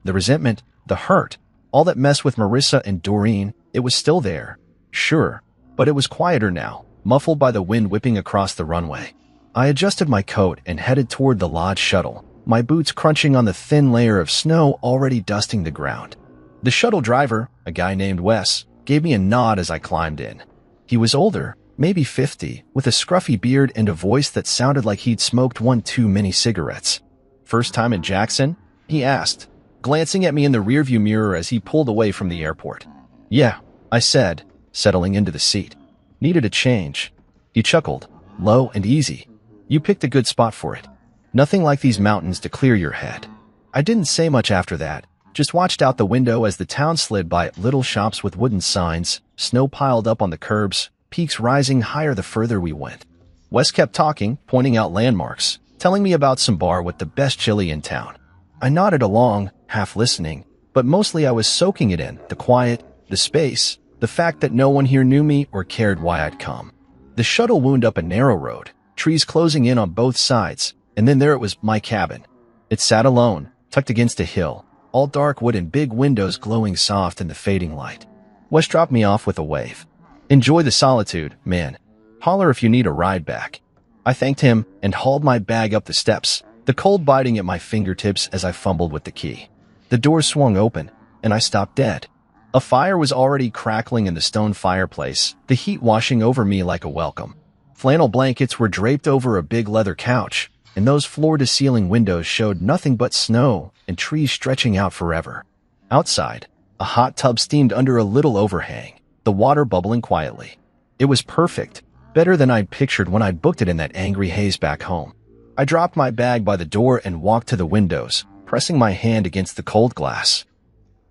Speaker 1: The resentment, the hurt, all that mess with Marissa and Doreen, it was still there. Sure, but it was quieter now, muffled by the wind whipping across the runway. I adjusted my coat and headed toward the lodge shuttle, my boots crunching on the thin layer of snow already dusting the ground. The shuttle driver, a guy named Wes, gave me a nod as I climbed in. He was older, maybe 50, with a scruffy beard and a voice that sounded like he'd smoked one too many cigarettes. "First time in Jackson?" he asked, glancing at me in the rearview mirror as he pulled away from the airport. "Yeah," I said, settling into the seat. "Needed a change." He chuckled, low and easy. "You picked a good spot for it. Nothing like these mountains to clear your head." I didn't say much after that, just watched out the window as the town slid by little shops with wooden signs, snow piled up on the curbs, peaks rising higher the further we went. Wes kept talking, pointing out landmarks, telling me about some bar with the best chili in town. I nodded along, half listening, but mostly I was soaking it in, the quiet, the space, the fact that no one here knew me or cared why I'd come. The shuttle wound up a narrow road, trees closing in on both sides, and then there it was, my cabin. It sat alone, tucked against a hill, all dark wood and big windows glowing soft in the fading light. Wes dropped me off with a wave. "Enjoy the solitude, man. Holler if you need a ride back." I thanked him and hauled my bag up the steps, the cold biting at my fingertips as I fumbled with the key. The door swung open, and I stopped dead. A fire was already crackling in the stone fireplace, the heat washing over me like a welcome. Flannel blankets were draped over a big leather couch, and those floor-to-ceiling windows showed nothing but snow and trees stretching out forever. Outside, a hot tub steamed under a little overhang, the water bubbling quietly. It was perfect, better than I'd pictured when I'd booked it in that angry haze back home. I dropped my bag by the door and walked to the windows, pressing my hand against the cold glass.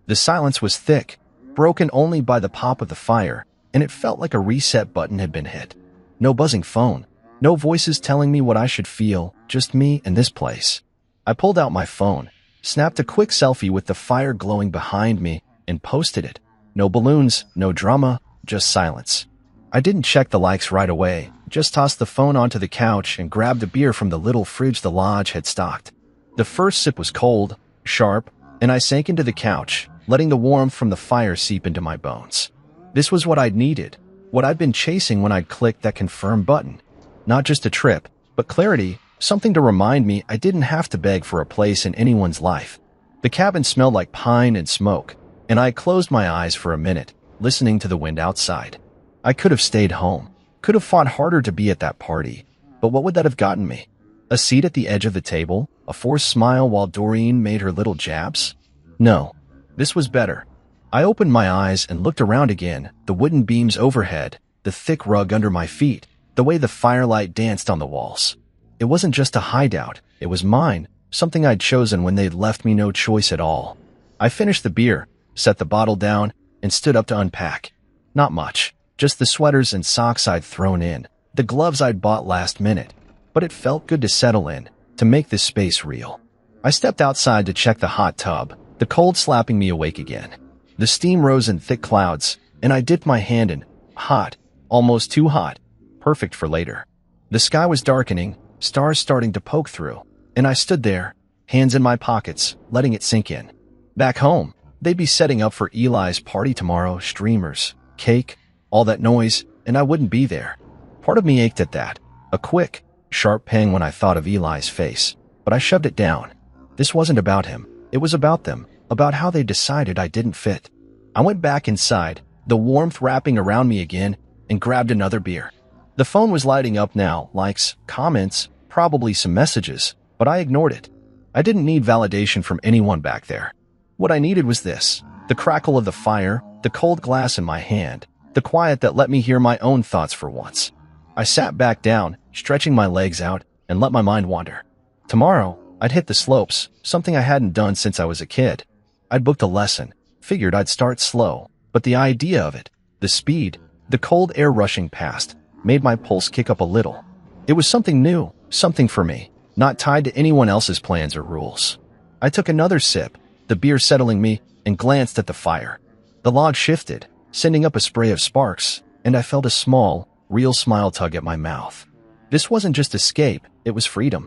Speaker 1: The silence was thick, broken only by the pop of the fire, and it felt like a reset button had been hit. No buzzing phone, no voices telling me what I should feel, just me and this place. I pulled out my phone, snapped a quick selfie with the fire glowing behind me, and posted it. No balloons, no drama, just silence. I didn't check the likes right away, just tossed the phone onto the couch and grabbed a beer from the little fridge the lodge had stocked. The first sip was cold, sharp, and I sank into the couch, letting the warmth from the fire seep into my bones. This was what I'd needed, what I'd been chasing when I'd clicked that confirm button. Not just a trip, but clarity, something to remind me I didn't have to beg for a place in anyone's life. The cabin smelled like pine and smoke, and I closed my eyes for a minute, listening to the wind outside. I could have stayed home, could have fought harder to be at that party, but what would that have gotten me? A seat at the edge of the table? A forced smile while Doreen made her little jabs? No, this was better. I opened my eyes and looked around again, the wooden beams overhead, the thick rug under my feet, the way the firelight danced on the walls. It wasn't just a hideout, it was mine, something I'd chosen when they'd left me no choice at all. I finished the beer, set the bottle down, and stood up to unpack. Not much. Just the sweaters and socks I'd thrown in, the gloves I'd bought last minute. But it felt good to settle in, to make this space real. I stepped outside to check the hot tub, the cold slapping me awake again. The steam rose in thick clouds, and I dipped my hand in. Hot, almost too hot, perfect for later. The sky was darkening, stars starting to poke through, and I stood there, hands in my pockets, letting it sink in. Back home, they'd be setting up for Eli's party tomorrow, streamers, cake, all that noise, and I wouldn't be there. Part of me ached at that, a quick, sharp pang when I thought of Eli's face, but I shoved it down. This wasn't about him. It was about them, about how they decided I didn't fit. I went back inside, the warmth wrapping around me again, and grabbed another beer. The phone was lighting up now, likes, comments, probably some messages, but I ignored it. I didn't need validation from anyone back there. What I needed was this: the crackle of the fire, the cold glass in my hand, the quiet that let me hear my own thoughts for once. I sat back down, stretching my legs out, and let my mind wander. Tomorrow, I'd hit the slopes, something I hadn't done since I was a kid. I'd booked a lesson, figured I'd start slow, but the idea of it, the speed, the cold air rushing past, made my pulse kick up a little. It was something new, something for me, not tied to anyone else's plans or rules. I took another sip, the beer settling me, and glanced at the fire. The log shifted, sending up a spray of sparks, and I felt a small, real smile tug at my mouth. This wasn't just escape, it was freedom.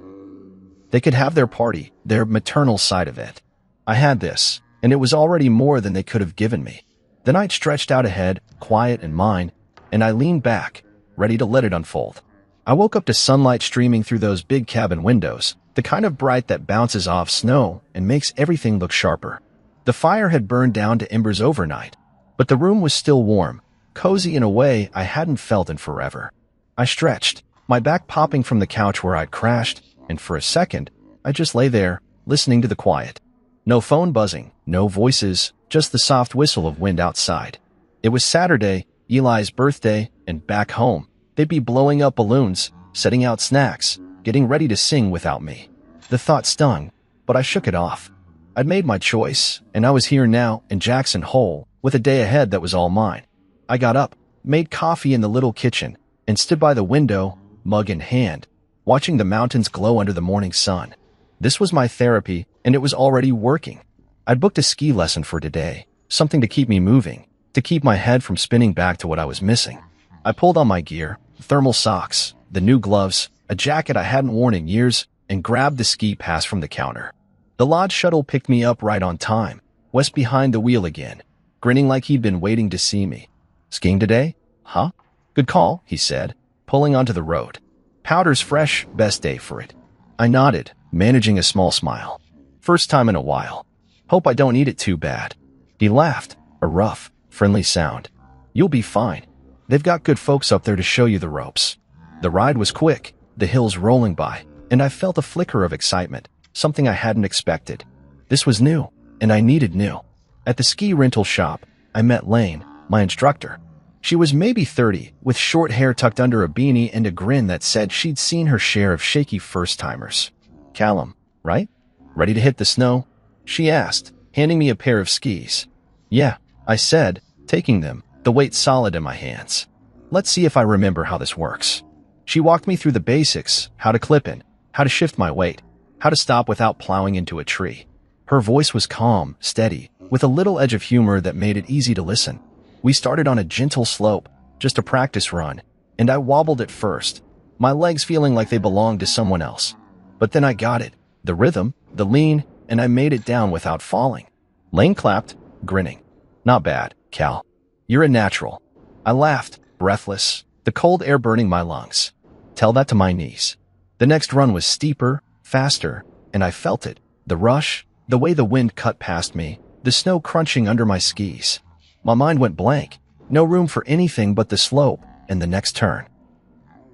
Speaker 1: They could have their party, their maternal side of it. I had this, and it was already more than they could have given me. The night stretched out ahead, quiet and mine, and I leaned back, ready to let it unfold. I woke up to sunlight streaming through those big cabin windows, the kind of bright that bounces off snow and makes everything look sharper. The fire had burned down to embers overnight, but the room was still warm, cozy in a way I hadn't felt in forever. I stretched, my back popping from the couch where I'd crashed, and for a second, I just lay there, listening to the quiet. No phone buzzing, no voices, just the soft whistle of wind outside. It was Saturday, Eli's birthday, and back home, they'd be blowing up balloons, setting out snacks, getting ready to sing without me. The thought stung, but I shook it off. I'd made my choice, and I was here now in Jackson Hole, with a day ahead that was all mine. I got up, made coffee in the little kitchen, and stood by the window, mug in hand, watching the mountains glow under the morning sun. This was my therapy, and it was already working. I'd booked a ski lesson for today, something to keep me moving, to keep my head from spinning back to what I was missing. I pulled on my gear, thermal socks, the new gloves, a jacket I hadn't worn in years, and grabbed the ski pass from the counter. The lodge shuttle picked me up right on time, Wes behind the wheel again, grinning like he'd been waiting to see me. "Skiing today? Huh? Good call," he said, pulling onto the road. "Powder's fresh, best day for it." I nodded, managing a small smile. "First time in a while. Hope I don't need it too bad." He laughed, a rough, friendly sound. "You'll be fine. They've got good folks up there to show you the ropes." The ride was quick, the hills rolling by, and I felt a flicker of excitement, something I hadn't expected. This was new, and I needed new. At the ski rental shop, I met Lane, my instructor. She was maybe 30, with short hair tucked under a beanie and a grin that said she'd seen her share of shaky first-timers. "Callum, right? Ready to hit the snow?" she asked, handing me a pair of skis. "Yeah," I said, taking them, the weight solid in my hands. "Let's see if I remember how this works." She walked me through the basics: how to clip in, how to shift my weight, how to stop without plowing into a tree. Her voice was calm, steady, with a little edge of humor that made it easy to listen. We started on a gentle slope, just a practice run, and I wobbled at first, my legs feeling like they belonged to someone else. But then I got it, the rhythm, the lean, and I made it down without falling. Lane clapped, grinning. "Not bad, Cal. You're a natural." I laughed, breathless, the cold air burning my lungs. Tell that to my knees. The next run was steeper, faster, and I felt it. The rush, the way the wind cut past me, the snow crunching under my skis. My mind went blank, no room for anything but the slope and the next turn.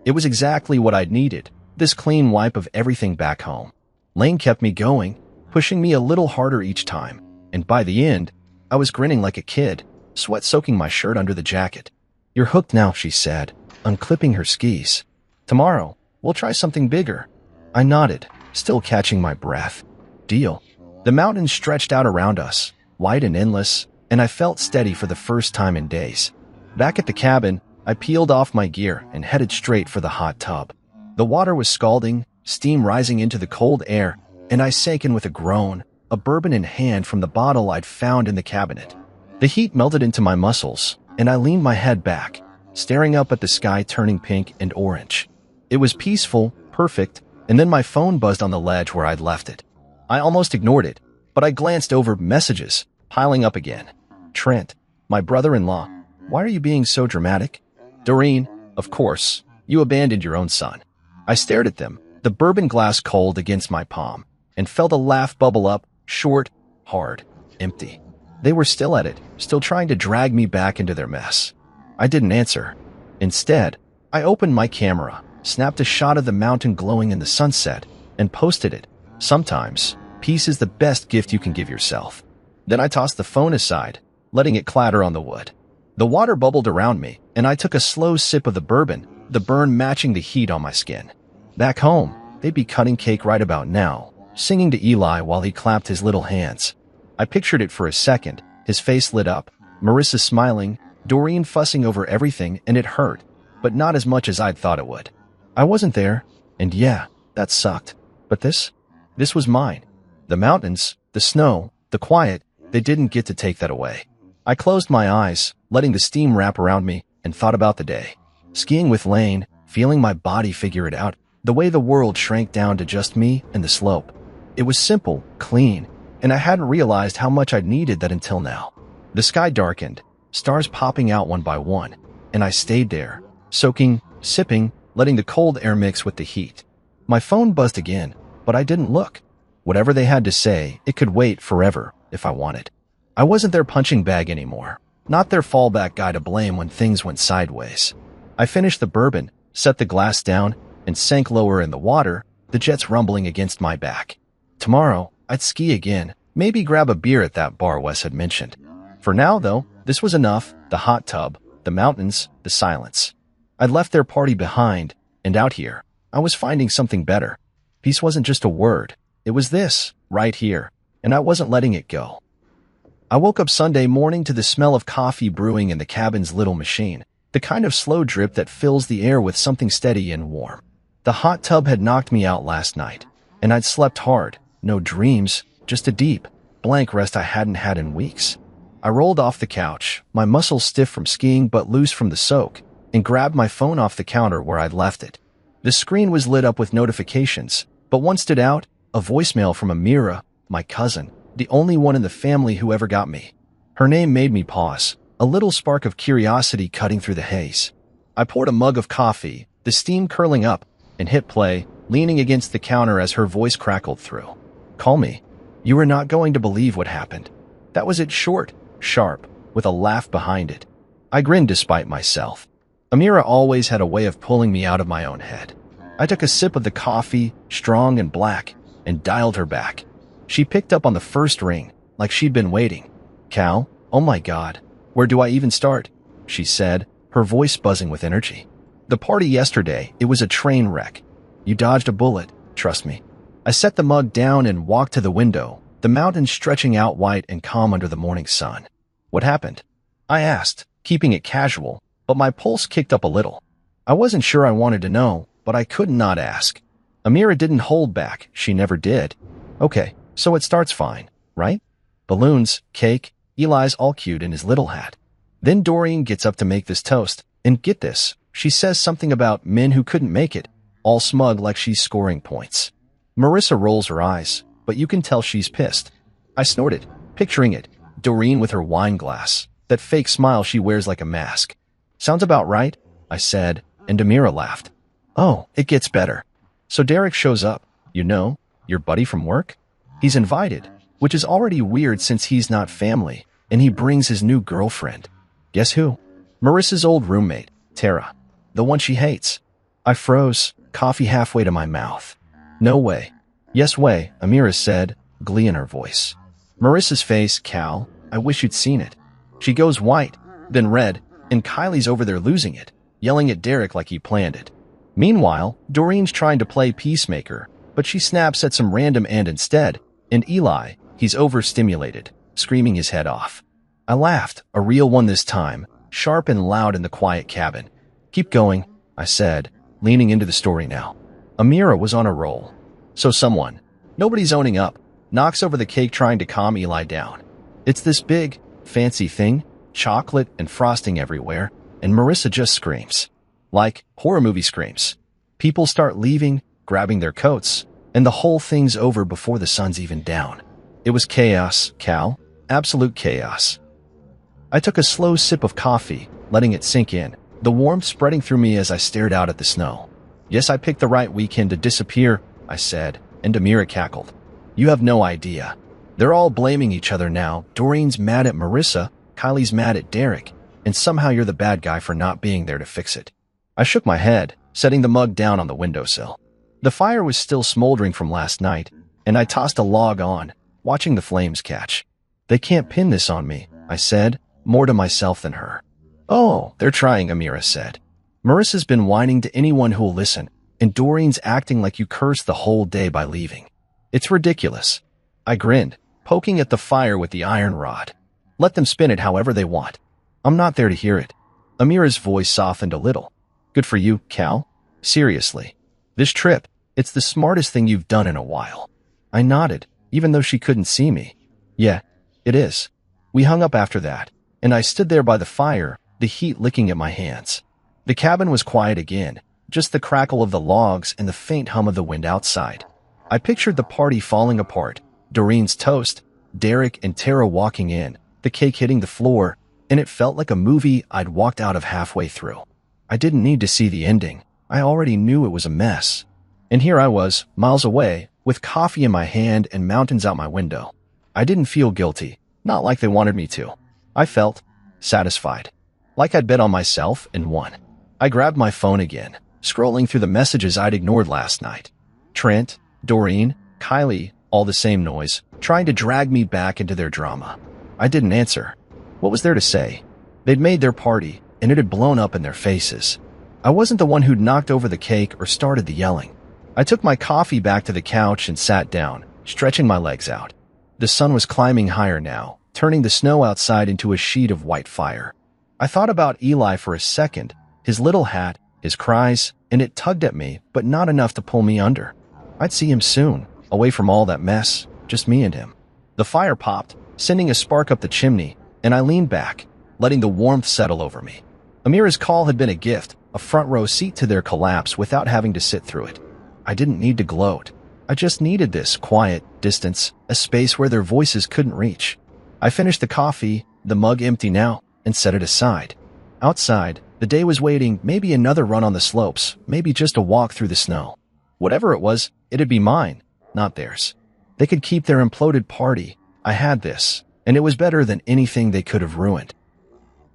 Speaker 1: It was exactly what I'd needed, this clean wipe of everything back home. Lane kept me going, pushing me a little harder each time, and by the end, I was grinning like a kid, sweat soaking my shirt under the jacket. "You're hooked now," she said, unclipping her skis. "Tomorrow, we'll try something bigger." I nodded, still catching my breath. "Deal." The mountains stretched out around us, wide and endless, and I felt steady for the first time in days. Back at the cabin, I peeled off my gear and headed straight for the hot tub. The water was scalding, steam rising into the cold air, and I sank in with a groan, a bourbon in hand from the bottle I'd found in the cabinet. The heat melted into my muscles, and I leaned my head back, staring up at the sky turning pink and orange. It was peaceful, perfect, and then my phone buzzed on the ledge where I'd left it. I almost ignored it, but I glanced over messages, piling up again. "Trent, my brother-in-law, why are you being so dramatic?" "Doreen, of course, you abandoned your own son." I stared at them, the bourbon glass cold against my palm, and felt a laugh bubble up, short, hard, empty. They were still at it, still trying to drag me back into their mess. I didn't answer. Instead, I opened my camera, snapped a shot of the mountain glowing in the sunset, and posted it. Sometimes, peace is the best gift you can give yourself. Then I tossed the phone aside, letting it clatter on the wood. The water bubbled around me, and I took a slow sip of the bourbon, the burn matching the heat on my skin. Back home, they'd be cutting cake right about now, singing to Eli while he clapped his little hands. I pictured it for a second, his face lit up, Marissa smiling, Doreen fussing over everything, and it hurt, but not as much as I'd thought it would. I wasn't there, and yeah, that sucked. But this was mine. The mountains, the snow, the quiet, they didn't get to take that away. I closed my eyes, letting the steam wrap around me, and thought about the day. Skiing with Lane, feeling my body figure it out, the way the world shrank down to just me and the slope. It was simple, clean, and I hadn't realized how much I'd needed that until now. The sky darkened, stars popping out one by one, and I stayed there, soaking, sipping, letting the cold air mix with the heat. My phone buzzed again, but I didn't look. Whatever they had to say, it could wait forever if I wanted. I wasn't their punching bag anymore, not their fallback guy to blame when things went sideways. I finished the bourbon, set the glass down, and sank lower in the water, the jets rumbling against my back. Tomorrow, I'd ski again, maybe grab a beer at that bar Wes had mentioned. For now, though, this was enough: the hot tub, the mountains, the silence. I'd left their party behind, and out here, I was finding something better. Peace wasn't just a word. It was this, right here, and I wasn't letting it go. I woke up Sunday morning to the smell of coffee brewing in the cabin's little machine, the kind of slow drip that fills the air with something steady and warm. The hot tub had knocked me out last night, and I'd slept hard, no dreams, just a deep, blank rest I hadn't had in weeks. I rolled off the couch, my muscles stiff from skiing but loose from the soak, and grabbed my phone off the counter where I'd left it. The screen was lit up with notifications, but one stood out: a voicemail from Amira, my cousin, the only one in the family who ever got me. Her name made me pause, a little spark of curiosity cutting through the haze. I poured a mug of coffee, the steam curling up, and hit play, leaning against the counter as her voice crackled through. "Call me. You are not going to believe what happened." That was it, short, sharp, with a laugh behind it. I grinned despite myself. Amira always had a way of pulling me out of my own head. I took a sip of the coffee, strong and black, and dialed her back. She picked up on the first ring, like she'd been waiting. "Cal, oh my God, where do I even start?" she said, her voice buzzing with energy. "The party yesterday, it was a train wreck. You dodged a bullet, trust me." I set the mug down and walked to the window, the mountains stretching out white and calm under the morning sun. "What happened?" I asked, keeping it casual, but my pulse kicked up a little. I wasn't sure I wanted to know, but I could not ask. Amira didn't hold back, she never did. "Okay, so it starts fine, right? Balloons, cake, Eli's all cute in his little hat. Then Doreen gets up to make this toast, and get this, she says something about men who couldn't make it, all smug like she's scoring points. Marissa rolls her eyes, but you can tell she's pissed." I snorted, picturing it, Doreen with her wine glass, that fake smile she wears like a mask. "Sounds about right," I said, and Amira laughed. "Oh, it gets better. So Derek shows up, you know, your buddy from work? He's invited, which is already weird since he's not family, and he brings his new girlfriend. Guess who? Marissa's old roommate, Tara, the one she hates." I froze, coffee halfway to my mouth. "No way." "Yes way," Amira said, glee in her voice. Marissa's face, Cal, I wish you'd seen it. She goes white, then red, and Kylie's over there losing it, yelling at Derek like he planned it. Meanwhile, Doreen's trying to play peacemaker, but she snaps at some random and instead, and Eli, he's overstimulated, screaming his head off. I laughed, a real one this time, sharp and loud in the quiet cabin. "Keep going," I said, leaning into the story now. Amira was on a roll. So someone, nobody's owning up, knocks over the cake trying to calm Eli down. It's this big, fancy thing, chocolate and frosting everywhere, and Marissa just screams. Like horror movie screams. People start leaving, grabbing their coats, and the whole thing's over before the sun's even down. It was chaos, Cal. Absolute chaos. I took a slow sip of coffee, letting it sink in, the warmth spreading through me as I stared out at the snow. "Yes, I picked the right weekend to disappear," I said, and Amira cackled. "You have no idea. They're all blaming each other now. Doreen's mad at Marissa, Kylie's mad at Derek, and somehow you're the bad guy for not being there to fix it." I shook my head. setting the mug down on the windowsill. The fire was still smoldering from last night, and I tossed a log on, watching the flames catch. They can't pin this on me, I said, more to myself than her. Oh, they're trying, Amira said. Marissa's been whining to anyone who'll listen, and Doreen's acting like you cursed the whole day by leaving. It's ridiculous. I grinned, poking at the fire with the iron rod. Let them spin it however they want. I'm not there to hear it. Amira's voice softened a little. Good for you, Cal. Seriously. This trip, it's the smartest thing you've done in a while. I nodded, even though she couldn't see me. Yeah, it is. We hung up after that, and I stood there by the fire, the heat licking at my hands. The cabin was quiet again, just the crackle of the logs and the faint hum of the wind outside. I pictured the party falling apart, Doreen's toast, Derek and Tara walking in, the cake hitting the floor, and it felt like a movie I'd walked out of halfway through. I didn't need to see the ending. I already knew it was a mess. And here I was, miles away, with coffee in my hand and mountains out my window. I didn't feel guilty, not like they wanted me to. I felt satisfied, like I'd bet on myself and won. I grabbed my phone again, scrolling through the messages I'd ignored last night. Trent, Doreen, Kylie, all the same noise, trying to drag me back into their drama. I didn't answer. What was there to say? They'd made their party, and it had blown up in their faces. I wasn't the one who'd knocked over the cake or started the yelling. I took my coffee back to the couch and sat down, stretching my legs out. The sun was climbing higher now, turning the snow outside into a sheet of white fire. I thought about Eli for a second, his little hat, his cries, and it tugged at me, but not enough to pull me under. I'd see him soon, away from all that mess, just me and him. The fire popped, sending a spark up the chimney, and I leaned back, letting the warmth settle over me. Amira's call had been a gift, a front row seat to their collapse without having to sit through it. I didn't need to gloat. I just needed this quiet distance, a space where their voices couldn't reach. I finished the coffee, the mug empty now, and set it aside. Outside, the day was waiting, maybe another run on the slopes, maybe just a walk through the snow. Whatever it was, it'd be mine, not theirs. They could keep their imploded party. I had this, and it was better than anything they could have ruined.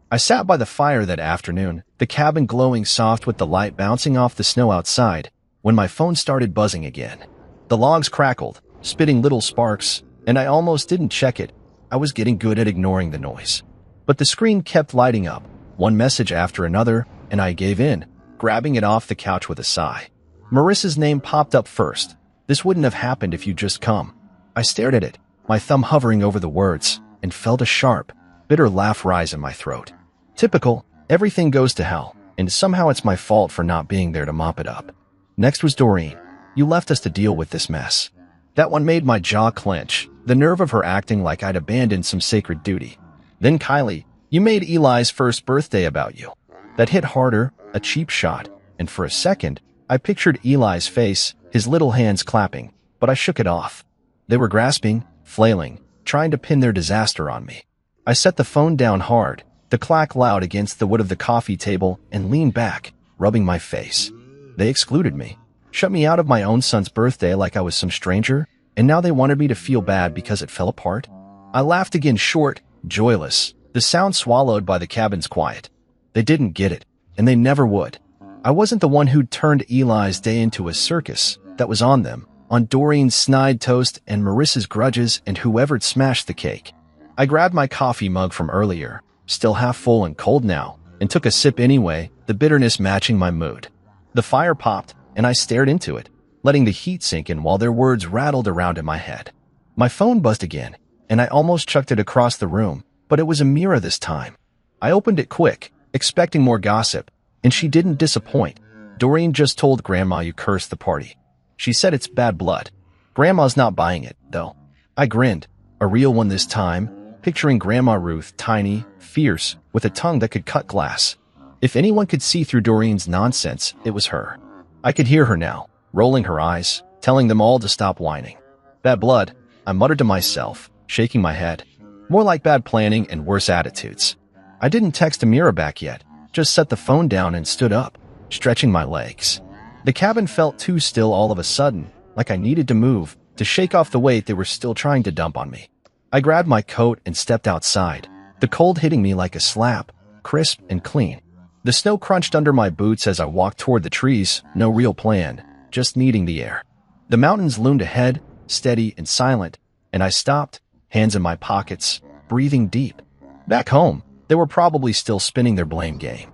Speaker 1: I sat by the fire that afternoon, the cabin glowing soft with the light bouncing off the snow outside, when my phone started buzzing again. The logs crackled, spitting little sparks, and I almost didn't check it. I was getting good at ignoring the noise. But the screen kept lighting up, one message after another, and I gave in, grabbing it off the couch with a sigh. Marissa's name popped up first. This wouldn't have happened if you'd just come. I stared at it, my thumb hovering over the words, and felt a sharp, bitter laugh rise in my throat. Typical, everything goes to hell, and somehow it's my fault for not being there to mop it up. Next was Doreen. You left us to deal with this mess. That one made my jaw clench, the nerve of her acting like I'd abandoned some sacred duty. Then Kylie, you made Eli's first birthday about you. That hit harder, a cheap shot, and for a second, I pictured Eli's face, his little hands clapping, but I shook it off. They were grasping, flailing, trying to pin their disaster on me. I set the phone down hard, the clack loud against the wood of the coffee table, and leaned back, rubbing my face. They excluded me, shut me out of my own son's birthday like I was some stranger, and now they wanted me to feel bad because it fell apart? I laughed again, short, joyless, the sound swallowed by the cabin's quiet. They didn't get it, and they never would. I wasn't the one who'd turned Eli's day into a circus. That was on them, on Doreen's snide toast and Marissa's grudges and whoever'd smashed the cake. I grabbed my coffee mug from earlier, still half full and cold now, and took a sip anyway, the bitterness matching my mood. The fire popped, and I stared into it, letting the heat sink in while their words rattled around in my head. My phone buzzed again, and I almost chucked it across the room, but it was Amira this time. I opened it quick, expecting more gossip, and she didn't disappoint. Doreen just told Grandma you cursed the party. She said it's bad blood. Grandma's not buying it, though. I grinned, a real one this time, picturing Grandma Ruth, tiny, fierce, with a tongue that could cut glass. If anyone could see through Doreen's nonsense, it was her. I could hear her now, rolling her eyes, telling them all to stop whining. Bad blood, I muttered to myself, shaking my head. More like bad planning and worse attitudes. I didn't text Amira back yet, just set the phone down and stood up, stretching my legs. The cabin felt too still all of a sudden, like I needed to move, to shake off the weight they were still trying to dump on me. I grabbed my coat and stepped outside, the cold hitting me like a slap, crisp and clean. The snow crunched under my boots as I walked toward the trees, no real plan, just needing the air. The mountains loomed ahead, steady and silent, and I stopped, hands in my pockets, breathing deep. Back home, they were probably still spinning their blame game.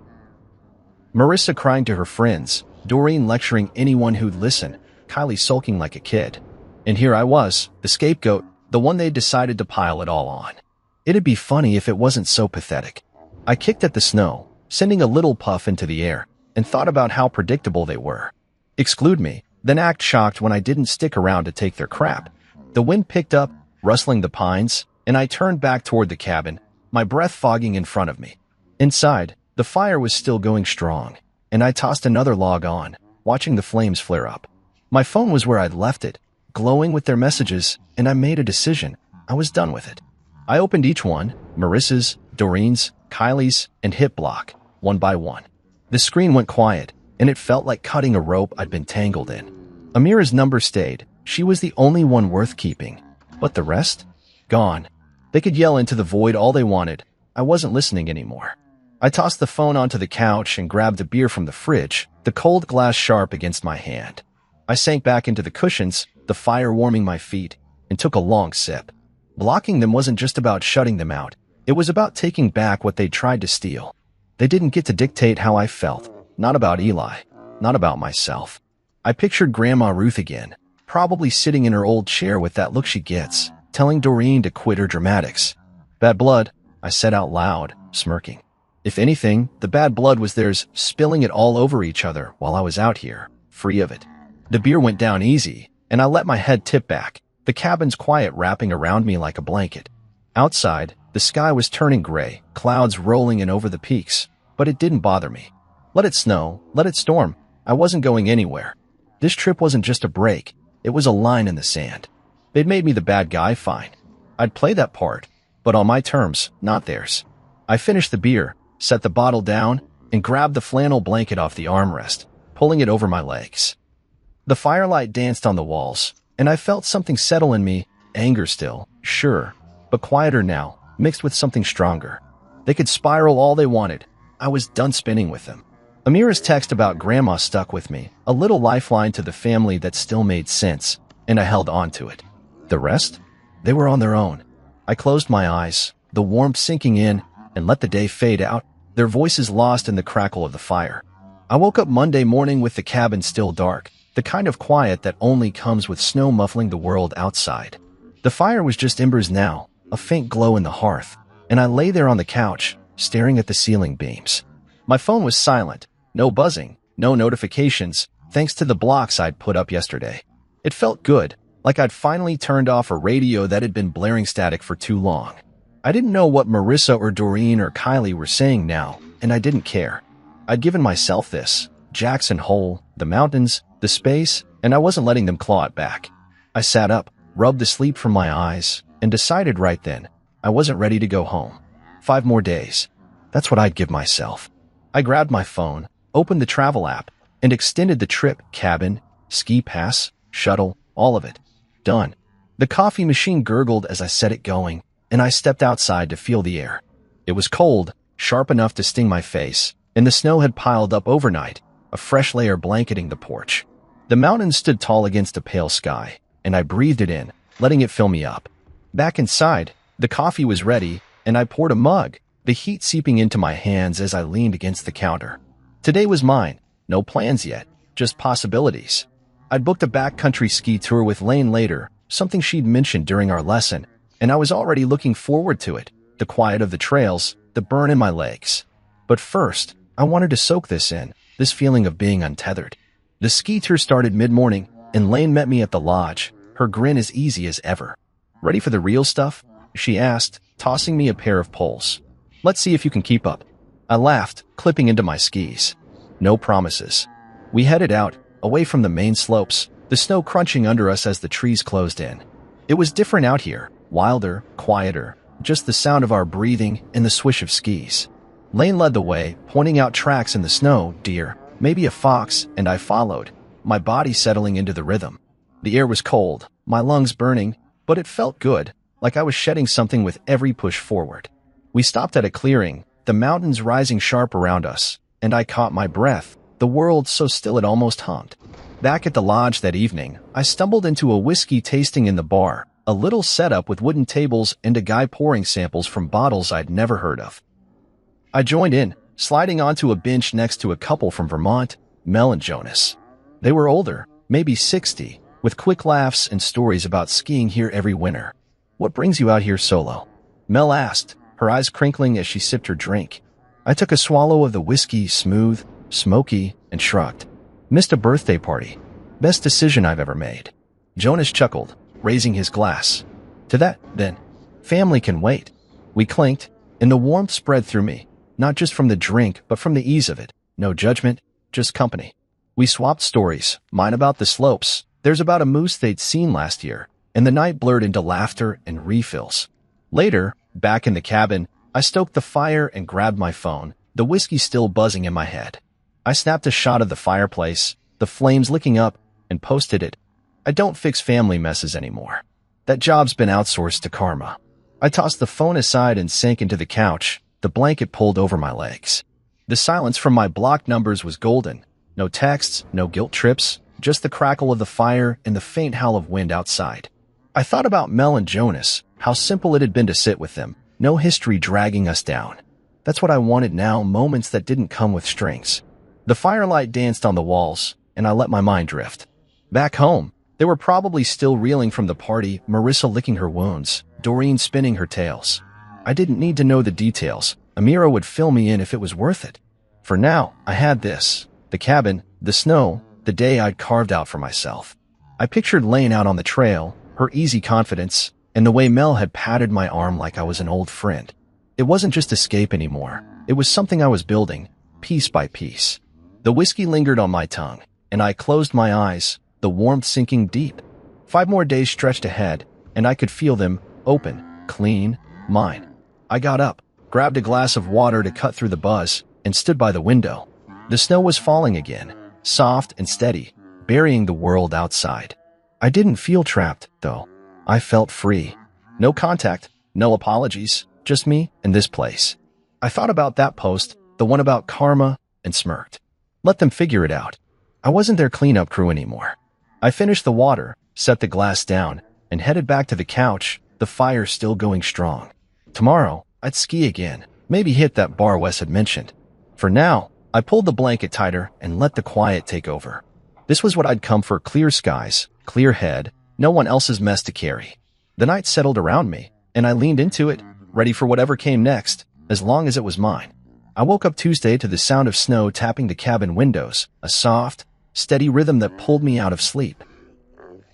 Speaker 1: Marissa crying to her friends, Doreen lecturing anyone who'd listen, Kylie sulking like a kid. And here I was, the scapegoat, the one they'd decided to pile it all on. It'd be funny if it wasn't so pathetic. I kicked at the snow, sending a little puff into the air, and thought about how predictable they were. Exclude me, then act shocked when I didn't stick around to take their crap. The wind picked up, rustling the pines, and I turned back toward the cabin, my breath fogging in front of me. Inside, the fire was still going strong, and I tossed another log on, watching the flames flare up. My phone was where I'd left it, glowing with their messages, and I made a decision. I was done with it. I opened each one, Marissa's, Doreen's, Kylie's, and HitBlock, one by one. The screen went quiet, and it felt like cutting a rope I'd been tangled in. Amira's number stayed. She was the only one worth keeping. But the rest? Gone. They could yell into the void all they wanted. I wasn't listening anymore. I tossed the phone onto the couch and grabbed a beer from the fridge, the cold glass sharp against my hand. I sank back into the cushions, the fire warming my feet, and took a long sip. Blocking them wasn't just about shutting them out. It was about taking back what they'd tried to steal. They didn't get to dictate how I felt. Not about Eli. Not about myself. I pictured Grandma Ruth again, probably sitting in her old chair with that look she gets, telling Doreen to quit her dramatics. Bad blood, I said out loud, smirking. If anything, the bad blood was theirs, spilling it all over each other while I was out here, free of it. The beer went down easy, and I let my head tip back, the cabin's quiet wrapping around me like a blanket. Outside, the sky was turning gray, clouds rolling in over the peaks, but it didn't bother me. Let it snow, let it storm. I wasn't going anywhere. This trip wasn't just a break. It was a line in the sand. They'd made me the bad guy, fine. I'd play that part, but on my terms, not theirs. I finished the beer, set the bottle down, and grabbed the flannel blanket off the armrest, pulling it over my legs. The firelight danced on the walls, and I felt something settle in me, anger still, sure, but quieter now, mixed with something stronger. They could spiral all they wanted. I was done spinning with them. Amira's text about Grandma stuck with me, a little lifeline to the family that still made sense, and I held on to it. The rest? They were on their own. I closed my eyes, the warmth sinking in, and let the day fade out, their voices lost in the crackle of the fire. I woke up Monday morning with the cabin still dark, the kind of quiet that only comes with snow muffling the world outside. The fire was just embers now, a faint glow in the hearth, and I lay there on the couch, staring at the ceiling beams. My phone was silent. No buzzing, no notifications, thanks to the blocks I'd put up yesterday. It felt good, like I'd finally turned off a radio that had been blaring static for too long. I didn't know what Marissa or Doreen or Kylie were saying now, and I didn't care. I'd given myself this, Jackson Hole, the mountains, the space, and I wasn't letting them claw it back. I sat up, rubbed the sleep from my eyes, and decided right then, I wasn't ready to go home. 5 more days. That's what I'd give myself. I grabbed my phone, opened the travel app, and extended the trip, cabin, ski pass, shuttle, all of it. Done. The coffee machine gurgled as I set it going, and I stepped outside to feel the air. It was cold, sharp enough to sting my face, and the snow had piled up overnight, a fresh layer blanketing the porch. The mountains stood tall against a pale sky, and I breathed it in, letting it fill me up. Back inside, the coffee was ready, and I poured a mug, the heat seeping into my hands as I leaned against the counter. Today was mine. No plans yet, just possibilities. I'd booked a backcountry ski tour with Lane later, something she'd mentioned during our lesson, and I was already looking forward to it, the quiet of the trails, the burn in my legs. But first, I wanted to soak this in, this feeling of being untethered. The ski tour started mid-morning, and Lane met me at the lodge, her grin as easy as ever. "Ready for the real stuff?" she asked, tossing me a pair of poles. "Let's see if you can keep up." I laughed, clipping into my skis. No promises. We headed out, away from the main slopes, the snow crunching under us as the trees closed in. It was different out here, wilder, quieter, just the sound of our breathing and the swish of skis. Lane led the way, pointing out tracks in the snow, deer, maybe a fox, and I followed, my body settling into the rhythm. The air was cold, my lungs burning, but it felt good, like I was shedding something with every push forward. We stopped at a clearing, the mountains rising sharp around us, and I caught my breath, the world so still it almost hummed. Back at the lodge that evening, I stumbled into a whiskey tasting in the bar, a little setup with wooden tables and a guy pouring samples from bottles I'd never heard of. I joined in, sliding onto a bench next to a couple from Vermont, Mel and Jonas. They were older, maybe 60, with quick laughs and stories about skiing here every winter. "What brings you out here solo?" Mel asked, her eyes crinkling as she sipped her drink. I took a swallow of the whiskey, smooth, smoky, and shrugged. "Missed a birthday party. Best decision I've ever made." Jonas chuckled, raising his glass. "To that, then. Family can wait." We clinked, and the warmth spread through me, not just from the drink, but from the ease of it. No judgment, just company. We swapped stories, mine about the slopes, theirs about a moose they'd seen last year, and the night blurred into laughter and refills. Later, back in the cabin, I stoked the fire and grabbed my phone, the whiskey still buzzing in my head. I snapped a shot of the fireplace, the flames licking up, and posted it. I don't fix family messes anymore. That job's been outsourced to karma. I tossed the phone aside and sank into the couch, the blanket pulled over my legs. The silence from my blocked numbers was golden. No texts, no guilt trips, just the crackle of the fire and the faint howl of wind outside. I thought about Mel and Jonas, how simple it had been to sit with them, no history dragging us down. That's what I wanted now, moments that didn't come with strings. The firelight danced on the walls, and I let my mind drift. Back home, they were probably still reeling from the party, Marissa licking her wounds, Doreen spinning her tales. I didn't need to know the details. Amira would fill me in if it was worth it. For now, I had this. The cabin, the snow, the day I'd carved out for myself. I pictured laying out on the trail, her easy confidence, and the way Mel had patted my arm like I was an old friend. It wasn't just escape anymore. It was something I was building, piece by piece. The whiskey lingered on my tongue, and I closed my eyes, the warmth sinking deep. 5 more days stretched ahead, and I could feel them, open, clean, mine. I got up, grabbed a glass of water to cut through the buzz, and stood by the window. The snow was falling again, soft and steady, burying the world outside. I didn't feel trapped, though. I felt free. No contact, no apologies, just me and this place. I thought about that post, the one about karma, and smirked. Let them figure it out. I wasn't their cleanup crew anymore. I finished the water, set the glass down, and headed back to the couch, the fire still going strong. Tomorrow, I'd ski again, maybe hit that bar Wes had mentioned. For now, I pulled the blanket tighter and let the quiet take over. This was what I'd come for: clear skies, clear head, no one else's mess to carry. The night settled around me, and I leaned into it, ready for whatever came next, as long as it was mine. I woke up Tuesday to the sound of snow tapping the cabin windows, a soft, steady rhythm that pulled me out of sleep.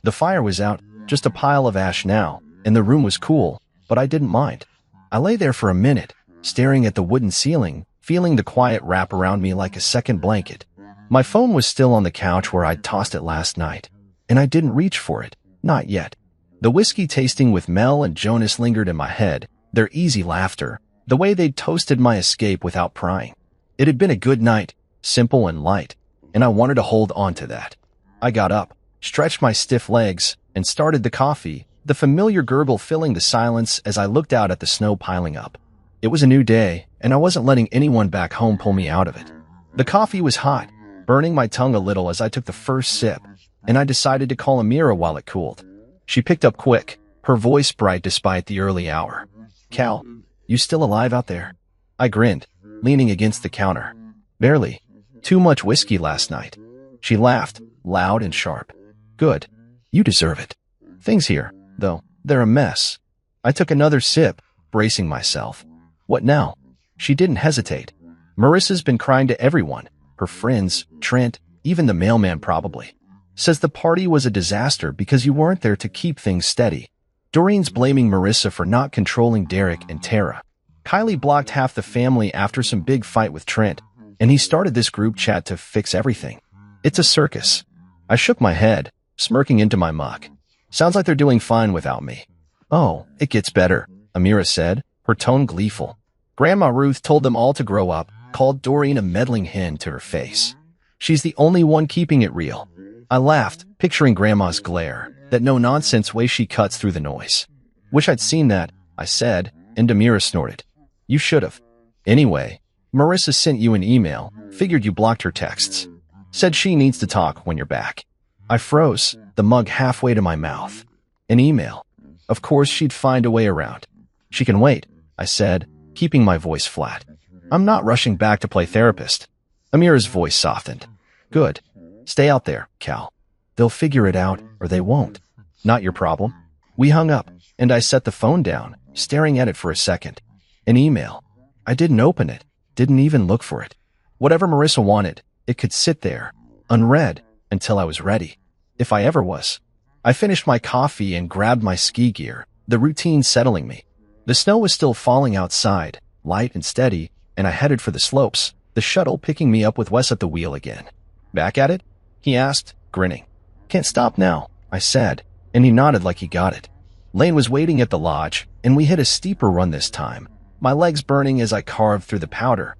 Speaker 1: The fire was out, just a pile of ash now, and the room was cool, but I didn't mind. I lay there for a minute, staring at the wooden ceiling, feeling the quiet wrap around me like a second blanket. My phone was still on the couch where I'd tossed it last night, and I didn't reach for it, not yet. The whiskey tasting with Mel and Jonas lingered in my head, their easy laughter, the way they'd toasted my escape without prying. It had been a good night, simple and light, and I wanted to hold on to that. I got up, stretched my stiff legs, and started the coffee, the familiar gurgle filling the silence as I looked out at the snow piling up. It was a new day, and I wasn't letting anyone back home pull me out of it. The coffee was hot, burning my tongue a little as I took the first sip, and I decided to call Amira while it cooled. She picked up quick, her voice bright despite the early hour. "Cal, you still alive out there?" I grinned, leaning against the counter. "Barely. Too much whiskey last night." She laughed, loud and sharp. "Good. You deserve it. Things here, though, they're a mess." I took another sip, bracing myself. "What now?" She didn't hesitate. "Marissa's been crying to everyone. Her friends, Trent, even the mailman probably. Says the party was a disaster because you weren't there to keep things steady. Doreen's blaming Marissa for not controlling Derek and Tara. Kylie blocked half the family after some big fight with Trent, and he started this group chat to fix everything. It's a circus." I shook my head, smirking into my muck. "Sounds like they're doing fine without me." "Oh, it gets better," Amira said, her tone gleeful. "Grandma Ruth told them all to grow up, called Doreen a meddling hen to her face. She's the only one keeping it real." I laughed, picturing Grandma's glare, that no-nonsense way she cuts through the noise. "Wish I'd seen that," I said, and Amira snorted. "You should've. Anyway, Marissa sent you an email. Figured you blocked her texts. Said she needs to talk when you're back. I froze, the mug halfway to my mouth. An email. Of course she'd find a way around. She can wait, I said, keeping my voice flat. I'm not rushing back to play therapist. Amira's voice softened. Good. Stay out there, Cal. They'll figure it out, or they won't. Not your problem. We hung up, and I set the phone down, staring at it for a second. An email. I didn't open it, didn't even look for it. Whatever Marissa wanted, it could sit there, unread, until I was ready. If I ever was. I finished my coffee and grabbed my ski gear, the routine settling me. The snow was still falling outside, light and steady, and I headed for the slopes, the shuttle picking me up with Wes at the wheel again. Back at it? He asked, grinning. Can't stop now, I said, and he nodded like he got it. Lane was waiting at the lodge, and we hit a steeper run this time, my legs burning as I carved through the powder.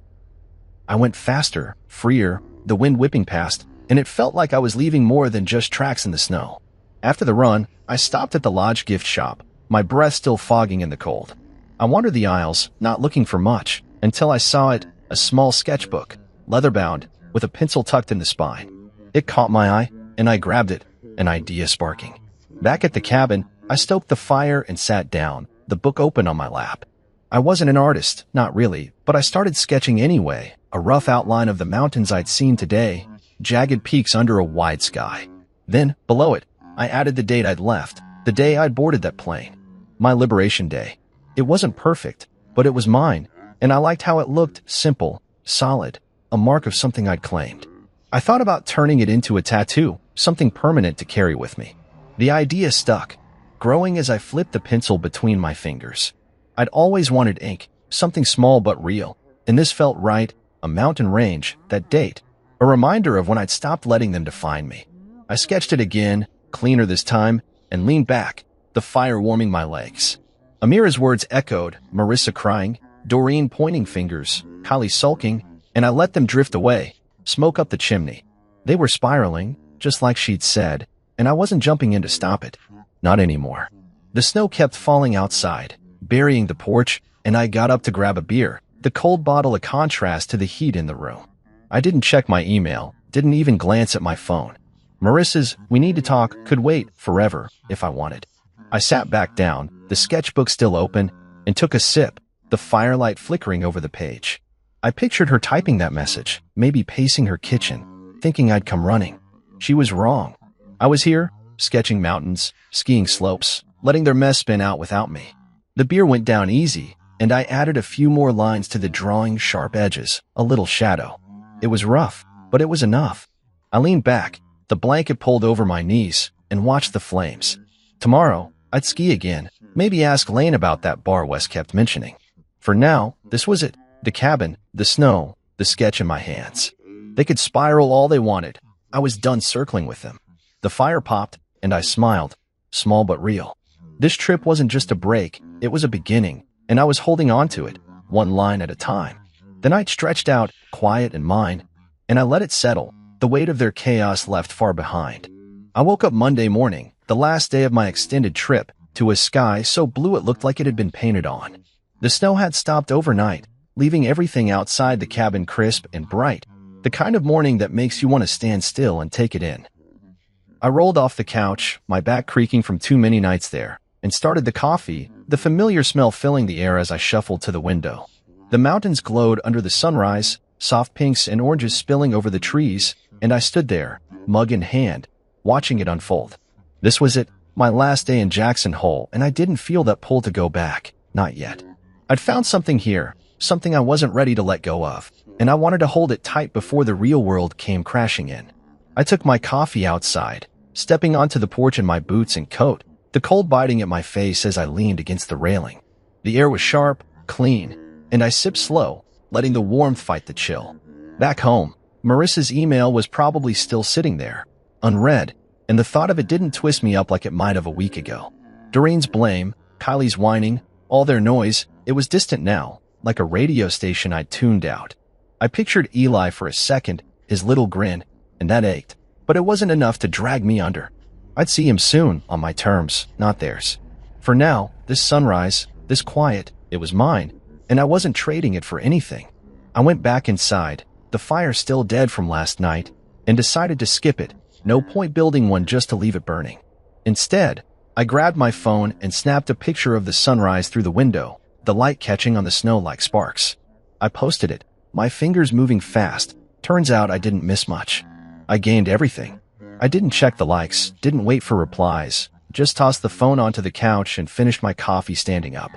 Speaker 1: I went faster, freer, the wind whipping past, and it felt like I was leaving more than just tracks in the snow. After the run, I stopped at the lodge gift shop, my breath still fogging in the cold. I wandered the aisles, not looking for much, until I saw it, a small sketchbook, leather-bound, with a pencil tucked in the spine. It caught my eye, and I grabbed it, an idea sparking. Back at the cabin, I stoked the fire and sat down, the book open on my lap. I wasn't an artist, not really, but I started sketching anyway, a rough outline of the mountains I'd seen today, jagged peaks under a wide sky. Then, below it, I added the date I'd left, the day I'd boarded that plane. My liberation day. It wasn't perfect, but it was mine, and I liked how it looked, simple, solid, a mark of something I'd claimed. I thought about turning it into a tattoo, something permanent to carry with me. The idea stuck, growing as I flipped the pencil between my fingers. I'd always wanted ink, something small but real, and this felt right, a mountain range, that date, a reminder of when I'd stopped letting them define me. I sketched it again, cleaner this time, and leaned back, the fire warming my legs. Amira's words echoed, Marissa crying, Doreen pointing fingers, Kylie sulking, and I let them drift away, smoke up the chimney. They were spiraling, just like she'd said, and I wasn't jumping in to stop it. Not anymore. The snow kept falling outside, burying the porch, and I got up to grab a beer, the cold bottle a contrast to the heat in the room. I didn't check my email, didn't even glance at my phone. Marissa's "we need to talk" could wait forever if I wanted. I sat back down, the sketchbook still open, and took a sip, the firelight flickering over the page. I pictured her typing that message, maybe pacing her kitchen, thinking I'd come running. She was wrong. I was here, sketching mountains, skiing slopes, letting their mess spin out without me. The beer went down easy, and I added a few more lines to the drawing's sharp edges, a little shadow. It was rough, but it was enough. I leaned back, the blanket pulled over my knees, and watched the flames. Tomorrow, I'd ski again, maybe ask Lane about that bar Wes kept mentioning. For now, this was it. The cabin, the snow, the sketch in my hands. They could spiral all they wanted. I was done circling with them. The fire popped, and I smiled, small but real. This trip wasn't just a break, it was a beginning, and I was holding on to it, one line at a time. The night stretched out, quiet and mine, and I let it settle, the weight of their chaos left far behind. I woke up Monday morning, the last day of my extended trip, to a sky so blue it looked like it had been painted on. The snow had stopped overnight, leaving everything outside the cabin crisp and bright, the kind of morning that makes you want to stand still and take it in. I rolled off the couch, my back creaking from too many nights there, and started the coffee, the familiar smell filling the air as I shuffled to the window. The mountains glowed under the sunrise, soft pinks and oranges spilling over the trees, and I stood there, mug in hand, watching it unfold. This was it, my last day in Jackson Hole, and I didn't feel that pull to go back, not yet. I'd found something here, something I wasn't ready to let go of, and I wanted to hold it tight before the real world came crashing in. I took my coffee outside, stepping onto the porch in my boots and coat, the cold biting at my face as I leaned against the railing. The air was sharp, clean, and I sipped slow, letting the warmth fight the chill. Back home, Marissa's email was probably still sitting there, unread, and the thought of it didn't twist me up like it might have a week ago. Doreen's blame, Kylie's whining, all their noise, it was distant now, like a radio station I'd tuned out. I pictured Eli for a second, his little grin, and that ached, but it wasn't enough to drag me under. I'd see him soon, on my terms, not theirs. For now, this sunrise, this quiet, it was mine, and I wasn't trading it for anything. I went back inside, the fire still dead from last night, and decided to skip it. No point building one just to leave it burning. Instead, I grabbed my phone and snapped a picture of the sunrise through the window, the light catching on the snow like sparks. I posted it, my fingers moving fast. Turns out I didn't miss much. I gained everything. I didn't check the likes, didn't wait for replies, just tossed the phone onto the couch and finished my coffee standing up.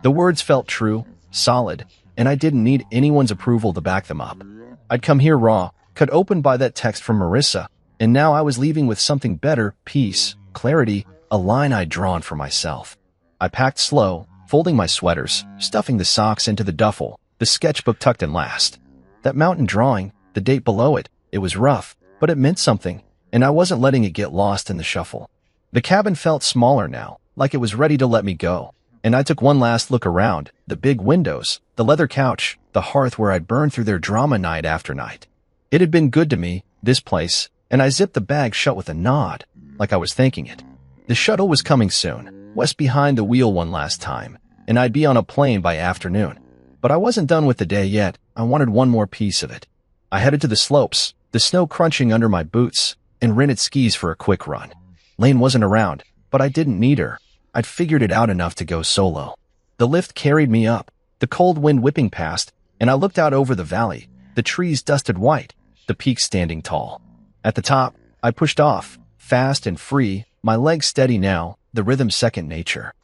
Speaker 1: The words felt true, solid, and I didn't need anyone's approval to back them up. I'd come here raw, cut open by that text from Marissa, and now I was leaving with something better, peace, clarity, a line I'd drawn for myself. I packed slow, folding my sweaters, stuffing the socks into the duffel, the sketchbook tucked in last. That mountain drawing, the date below it, it was rough, but it meant something, and I wasn't letting it get lost in the shuffle. The cabin felt smaller now, like it was ready to let me go, and I took one last look around, the big windows, the leather couch, the hearth where I'd burned through their drama night after night. It had been good to me, this place, and I zipped the bag shut with a nod, like I was thanking it. The shuttle was coming soon, west behind the wheel one last time, and I'd be on a plane by afternoon. But I wasn't done with the day yet, I wanted one more piece of it. I headed to the slopes, the snow crunching under my boots, and rented skis for a quick run. Lane wasn't around, but I didn't need her. I'd figured it out enough to go solo. The lift carried me up, the cold wind whipping past, and I looked out over the valley, the trees dusted white, the peaks standing tall. At the top, I pushed off, fast and free, my legs steady now, the rhythm second nature.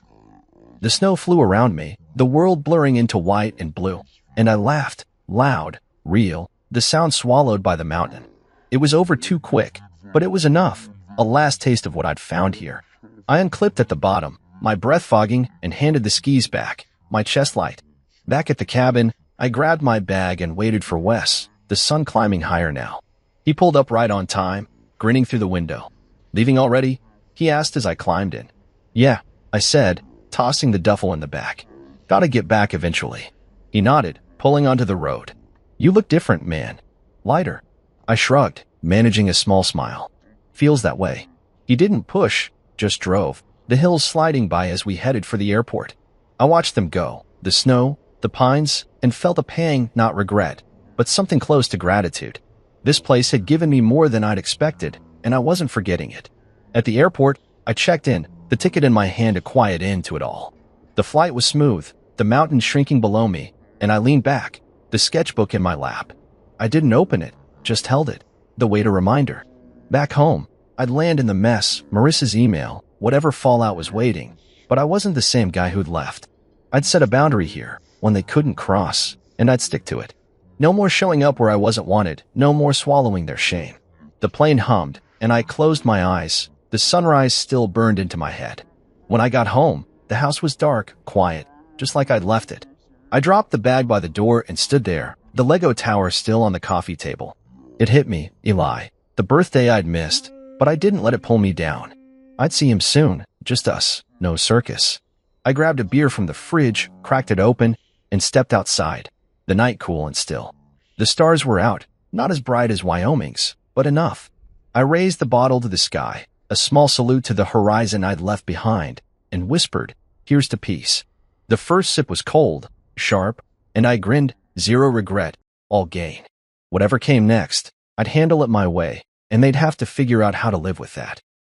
Speaker 1: The snow flew around me, the world blurring into white and blue, and I laughed, loud, real, the sound swallowed by the mountain. It was over too quick, but it was enough, a last taste of what I'd found here. I unclipped at the bottom, my breath fogging, and handed the skis back, my chest light. Back at the cabin, I grabbed my bag and waited for Wes, the sun climbing higher now. He pulled up right on time, grinning through the window. "Leaving already?" he asked as I climbed in. "Yeah," I said, tossing the duffel in the back. "Gotta get back eventually." He nodded, pulling onto the road. "You look different, man. Lighter." I shrugged, managing a small smile. "Feels that way." He didn't push, just drove, the hills sliding by as we headed for the airport. I watched them go, the snow, the pines, and felt a pang, not regret, but something close to gratitude. This place had given me more than I'd expected, and I wasn't forgetting it. At the airport, I checked in, the ticket in my hand a quiet end to it all. The flight was smooth, the mountains shrinking below me, and I leaned back, the sketchbook in my lap. I didn't open it, just held it, the weight a reminder. Back home, I'd land in the mess, Marissa's email, whatever fallout was waiting, but I wasn't the same guy who'd left. I'd set a boundary here, one they couldn't cross, and I'd stick to it. No more showing up where I wasn't wanted, no more swallowing their shame. The plane hummed, and I closed my eyes. The sunrise still burned into my head. When I got home, the house was dark, quiet, just like I'd left it. I dropped the bag by the door and stood there, the Lego tower still on the coffee table. It hit me, Eli, the birthday I'd missed, but I didn't let it pull me down. I'd see him soon, just us, no circus. I grabbed a beer from the fridge, cracked it open, and stepped outside, the night cool and still. The stars were out, not as bright as Wyoming's, but enough. I raised the bottle to the sky, a small salute to the horizon I'd left behind, and whispered, "Here's to peace." The first sip was cold, sharp, and I grinned, zero regret, all gain. Whatever came next, I'd handle it my way, and they'd have to figure out how to live with that.